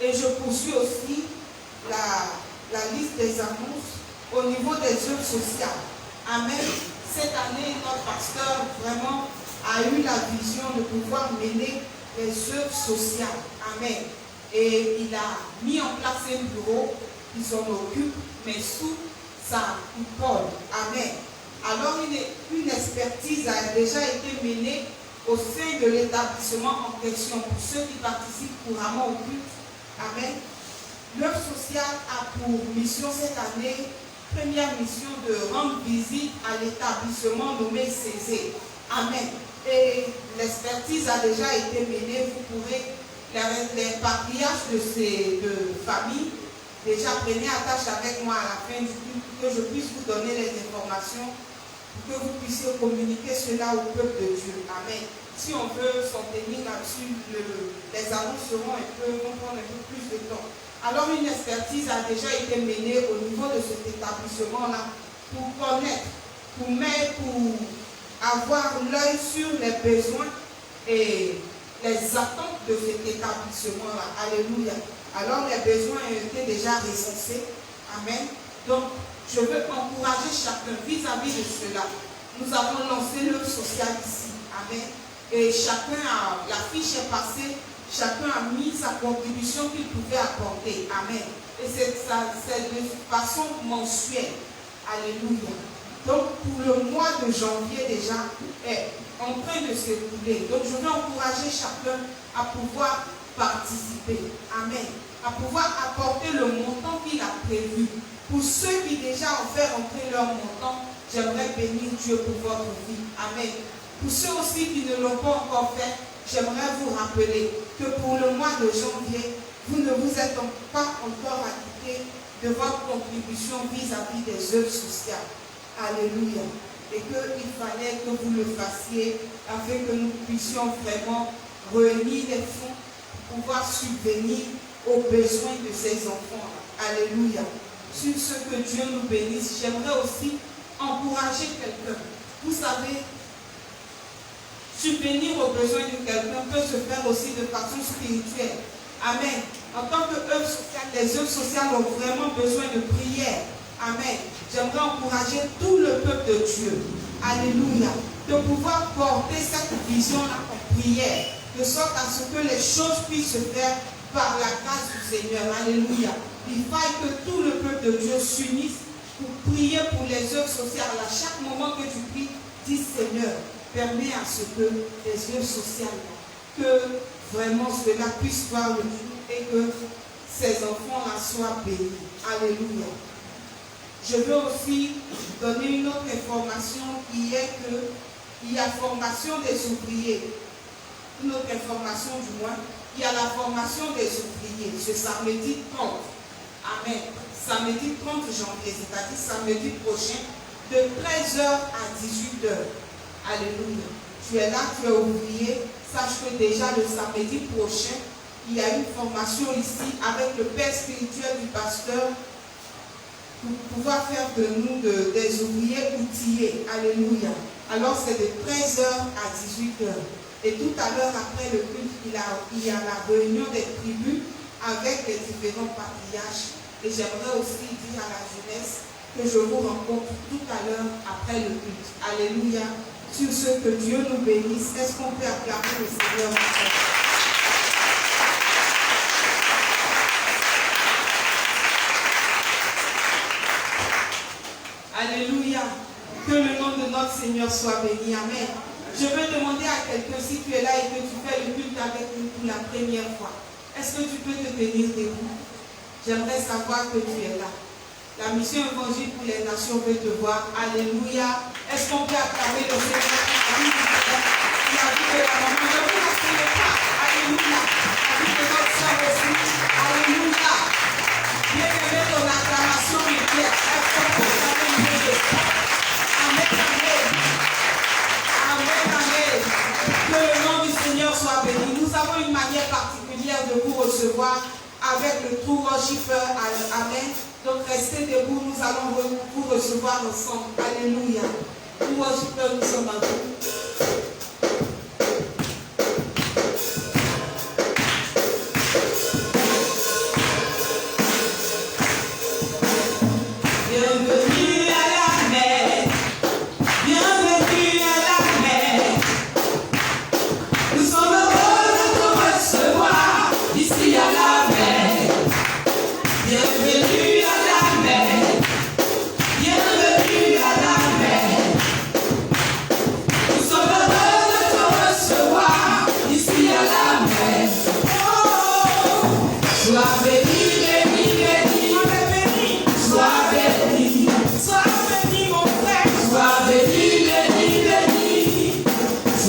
Et je poursuis aussi la liste des annonces au niveau des œuvres sociales. Amen. Cette année, notre pasteur vraiment a eu la vision de pouvoir mener les œuvres sociales. Amen. Et il a mis en place un bureau qui s'en occupe, mais sous Saint-Paul. Amen. Alors une expertise a déjà été menée au sein de l'établissement en question pour ceux qui participent couramment au culte. Amen. L'œuvre sociale a pour mission cette année, première mission, de rendre visite à l'établissement nommé Césé. Amen. Et l'expertise a déjà été menée. Vous pourrez, l'éparpillage de ces deux familles, déjà prenez attache avec moi à la fin du culte pour que je puisse vous donner les informations, pour que vous puissiez communiquer cela au peuple de Dieu. Amen. Si on veut s'en tenir là-dessus, les annonces vont prendre un peu plus de temps. Alors une expertise a déjà été menée au niveau de cet établissement-là pour connaître, pour avoir l'œil sur les besoins et les attentes de cet établissement-là. Alléluia. Alors les besoins ont été déjà recensés. Amen. Donc je veux encourager chacun vis-à-vis de cela. Nous avons lancé l'œuvre sociale ici. Amen. Et chacun la fiche est passée. Chacun a mis sa contribution qu'il pouvait apporter. Amen. Et c'est de façon mensuelle. Alléluia. Donc pour le mois de janvier déjà est en train de s'écouler. Donc je veux encourager chacun à pouvoir participer. Amen. À pouvoir apporter le montant qu'il a prévu. Pour ceux qui déjà ont fait rentrer leur montant, j'aimerais bénir Dieu pour votre vie. Amen. Pour ceux aussi qui ne l'ont pas encore fait, j'aimerais vous rappeler que pour le mois de janvier, vous ne vous êtes pas encore acquitté de votre contribution vis-à-vis des œuvres sociales. Alléluia. Et qu'il fallait que vous le fassiez afin que nous puissions vraiment réunir les fonds pour pouvoir subvenir aux besoins de ces enfants. Alléluia. Sur ce que Dieu nous bénisse, j'aimerais aussi encourager quelqu'un. Vous savez, subvenir aux besoins de quelqu'un peut se faire aussi de façon spirituelle. Amen. En tant qu'œuvre sociale, les œuvres sociales ont vraiment besoin de prière. Amen. J'aimerais encourager tout le peuple de Dieu. Alléluia. De pouvoir porter cette vision-là en prière, de sorte à ce que les choses puissent se faire par la grâce du Seigneur. Alléluia. Il faille que tout le peuple de Dieu s'unisse pour prier pour les œuvres sociales. À chaque moment que tu pries, dis Seigneur, permets à ce que les œuvres sociales, que vraiment cela puisse voir le jour et que ces enfants-là soient bénis. Alléluia. Je veux aussi donner une autre information qui est qu'il y a formation des ouvriers. Une autre information du moins, il y a la formation des ouvriers ce samedi 30. Amen. Samedi 30 janvier, c'est-à-dire samedi prochain, de 13h à 18h. Alléluia. Tu es là, tu es ouvrier. Sache que déjà le samedi prochain, il y a une formation ici avec le père spirituel du pasteur pour pouvoir faire de nous des ouvriers outillés. Alléluia. Alors c'est de 13h à 18h. Et tout à l'heure, après le culte, il y a la réunion des tribus avec les différents patriarches. Et j'aimerais aussi dire à la jeunesse que je vous rencontre tout à l'heure après le culte. Alléluia. Sur ce, que Dieu nous bénisse. Est-ce qu'on peut acclamer le Seigneur? Alléluia. Que le nom de notre Seigneur soit béni. Amen. Je veux demander à quelqu'un, si tu es là et que tu fais le culte avec nous pour la première fois, est-ce que tu peux te tenir debout? J'aimerais savoir que tu es là. La mission évangile pour les nations veut te voir. Alléluia. Est-ce qu'on peut acclamer le Seigneur? Il a vu de la maman. Ne vous laissez pas. Alléluia. La vie de notre soeur aussi. Alléluia. Bien-aimé ton acclamation est claire. Est-ce qu'on peut acclamer le Seigneur? Amen, amen. Amen, amen. Que le nom du Seigneur soit béni. Nous avons une manière particulière de vous recevoir avec le true worshipper. Amen. Donc restez debout, nous allons vous recevoir ensemble. Alléluia. True worshipper, nous sommes à vous. Bienvenue à la mer.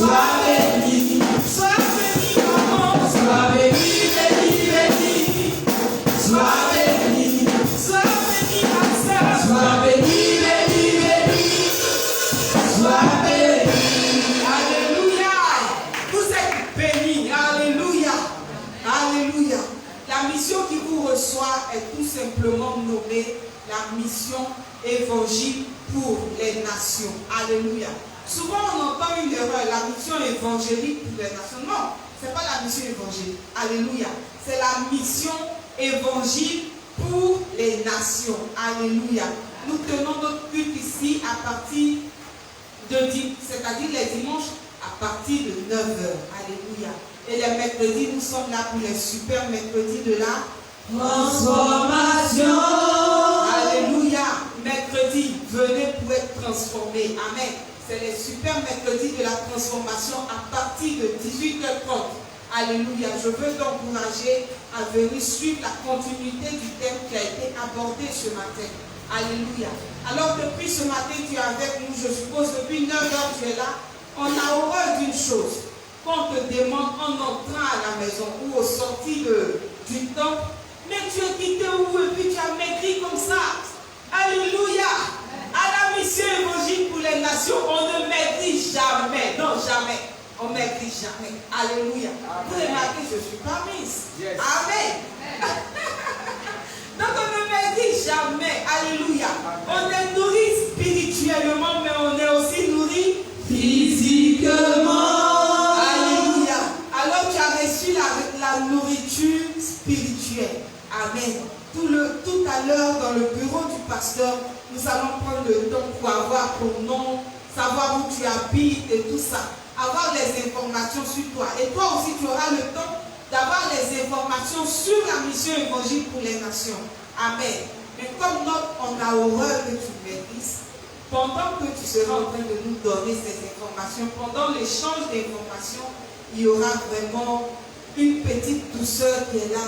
Sois béni, maman. Sois béni, béni, béni. Sois béni, ma sœur. Sois béni, béni, béni. Sois béni. Alléluia. Vous êtes bénis. Alléluia. Alléluia. La mission qui vous reçoit est tout simplement nommée la mission évangile pour les nations. Alléluia. Souvent on entend une erreur, la mission évangélique pour les nations. Non, ce n'est pas la mission évangélique. Alléluia. C'est la mission évangile pour les nations. Alléluia. Nous tenons notre culte ici à partir de c'est-à-dire les dimanches à partir de 9h. Alléluia. Et les mercredis, nous sommes là pour les super mercredis de la transformation. Alléluia. Mercredi, venez pour être transformés. Amen. C'est les super mercredis de la transformation à partir de 18h30. Alléluia. Je veux t'encourager à venir suivre la continuité du thème qui a été abordé ce matin. Alléluia. Alors depuis ce matin, tu es avec nous. Je suppose depuis 9h tu es là. On a horreur d'une chose. Qu'on te demande en entrant à la maison ou au sortie du temple, mais tu es quitté où et puis tu as maigri comme ça. Alléluia. À la mission évangile pour les nations, on ne maigrit jamais. Non, jamais. On ne maigrit jamais. Alléluia. Vous remarquez, je ne suis pas mise. Yes. Amen. Donc on ne maigrit jamais. Alléluia. On est nourri spirituellement, mais on est aussi nourri physiquement. Alors tu as reçu la nourriture spirituelle. Amen. Tout à l'heure dans le bureau du pasteur, nous allons prendre le temps pour avoir ton nom, savoir où tu habites et tout ça. Avoir des informations sur toi. Et toi aussi tu auras le temps d'avoir les informations sur la mission évangile pour les nations. Amen. Mais comme on a horreur que tu maîtrises, pendant que tu seras en train de nous donner ces informations, pendant l'échange d'informations, il y aura vraiment une petite douceur qui est là,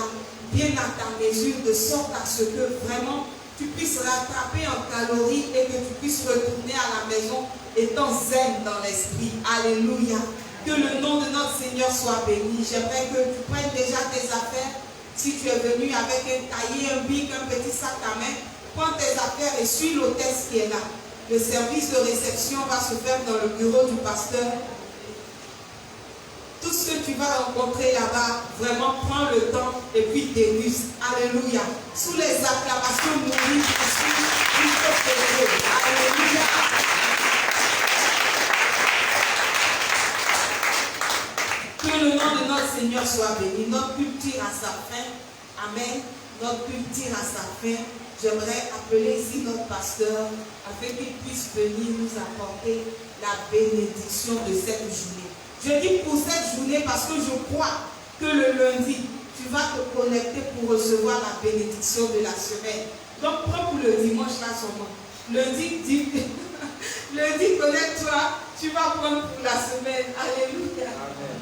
bien à ta mesure, de sorte à ce que vraiment tu puisses rattraper en calories et que tu puisses retourner à la maison étant zen dans l'esprit. Alléluia. Que le nom de notre Seigneur soit béni. J'aimerais que tu prennes déjà tes affaires. Si tu es venu avec un cahier, un bic, un petit sac à main, prends tes affaires et suis l'hôtesse qui est là. Le service de réception va se faire dans le bureau du pasteur. Tout ce que tu vas rencontrer là-bas, vraiment prends le temps et puis déguste. Alléluia. Sous les acclamations nourries, je suis heureux. Alléluia. Que le nom de notre Seigneur soit béni. Notre culte tire à sa fin. Amen. Notre culte tire à sa fin. J'aimerais appeler ici notre pasteur afin qu'il puisse venir nous apporter la bénédiction de cette journée. Je dis pour cette journée parce que je crois que le lundi, tu vas te connecter pour recevoir la bénédiction de la semaine. Donc prends pour le dimanche là seulement. Lundi, connecte-toi, tu vas prendre pour la semaine. Alléluia. Amen.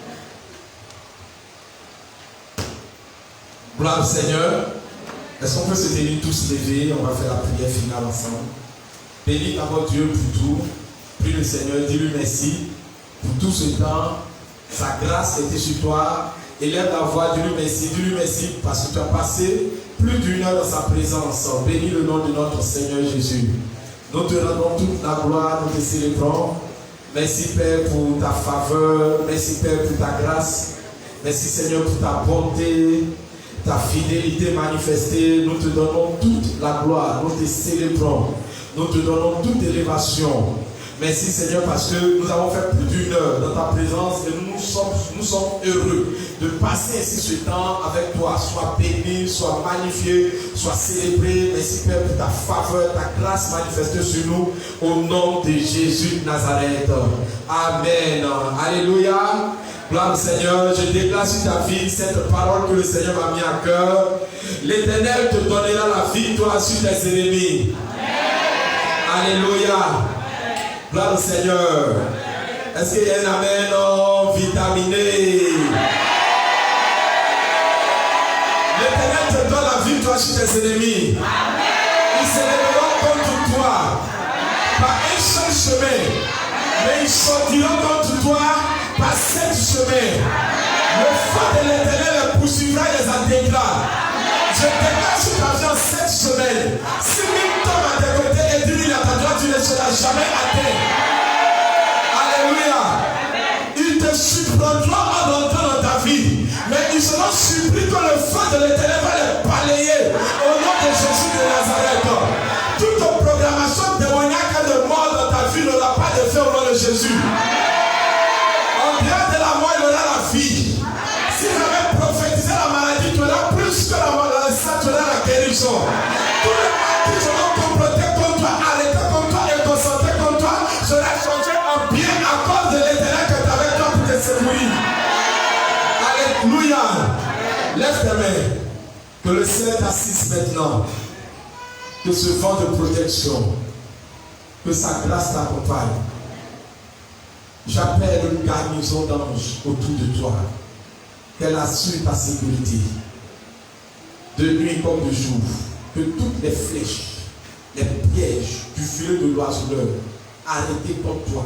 Gloire au Seigneur. Est-ce qu'on peut se tenir tous levés? On va faire la prière finale ensemble. Bénis d'abord Dieu pour tout. Prie le Seigneur, dis-lui merci pour tout ce temps. Sa grâce était sur toi. Élève la voix, dis-lui merci parce que tu as passé plus d'une heure dans sa présence. Bénis le nom de notre Seigneur Jésus. Nous te rendons toute la gloire, nous te célébrons. Merci Père pour ta faveur. Merci Père pour ta grâce. Merci Seigneur pour ta bonté. Ta fidélité manifestée, nous te donnons toute la gloire, nous te célébrons, nous te donnons toute élévation. Merci Seigneur parce que nous avons fait plus d'une heure dans ta présence et nous sommes heureux de passer ainsi ce temps avec toi. Sois béni, sois magnifié, sois célébré. Merci Père pour ta faveur, ta grâce manifestée sur nous au nom de Jésus de Nazareth. Amen. Alléluia. Gloire au Seigneur, je déclare sur ta vie cette parole que le Seigneur m'a mis à cœur. L'Éternel te donnera la victoire sur tes ennemis. Amen. Alléluia. Amen. Gloire au Seigneur. Amen. Est-ce qu'il y a un amen vitaminé? L'Éternel te donne la victoire sur tes ennemis. Amen. Ils se lèveront contre toi. Amen. Par un seul chemin. Amen. Mais ils sortiront contre toi chemin. Le feu de l'Éternel les poursuivra et les atteindra. Je déclare sur ta vie en cette semaine. Si mille tombent à tes côtés et 10 000 à ta droite, tu ne seras jamais atteint. Alléluia. Ils te surprendront en entrant dans ta vie. Mais ils seront surpris que le feu de l'Éternel va les balayer. Au nom de Jésus de Nazareth. Toute programmation démoniaque de mort dans ta vie n'aura pas de fait au nom de Jésus. En dehors de la mort, il aura la vie. Si j'avais prophétisé la maladie, tu auras plus que la mort, ça tu auras la guérison. Tous les mal qui seront complotés contre toi, arrêtés contre toi et concentrés contre toi, sera changé en bien à cause de l'Éternel que tu as avec toi pour te secourir. Alléluia. Lève tes mains. Que le ciel t'assiste maintenant. Que ce vent de protection, que sa grâce t'accompagne. J'appelle une garnison d'anges autour de toi, qu'elle assure ta sécurité, de nuit comme de jour, que toutes les flèches, les pièges du filet de l'oiseleur arrêtés contre toi,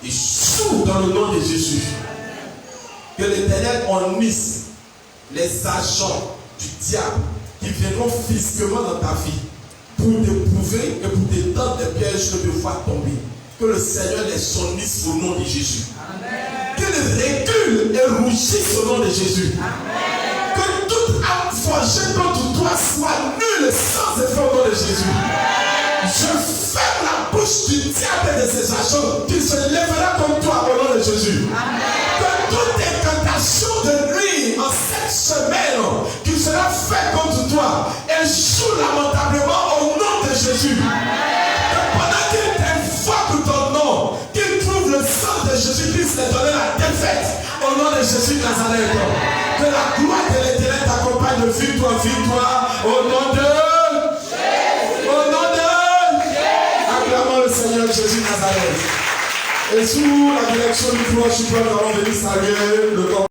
et sous dans le nom de Jésus, que l'Éternel enlise les agents du diable qui viendront physiquement dans ta vie pour t'éprouver et pour te tendre des pièges que tu vois tomber. Que le Seigneur les sonise au nom de Jésus. Qu'il recule et rougisse au nom de Jésus. Amen. Que toute âme forgée contre toi soit nulle sans effet au nom de Jésus. Je ferme la bouche du diable et de ses agents qui se lèvera contre toi au nom de Jésus. Amen. Que toute incantation de nuit en cette semaine qui sera faite contre toi échoue lamentablement au nom de Jésus. Amen. Que pendant qu'il t'invoque ton nom, qu'il trouve le sang de Jésus-Christ et donner la défaite au nom de Jésus de Nazareth. Que la gloire de l'Éternel t'accompagne de victoire en victoire au nom de Jésus. Au nom de Jésus. Acclamons le Seigneur Jésus de Nazareth. Et sous la direction du pouvoir suprême, nous allons venir saluer le corps.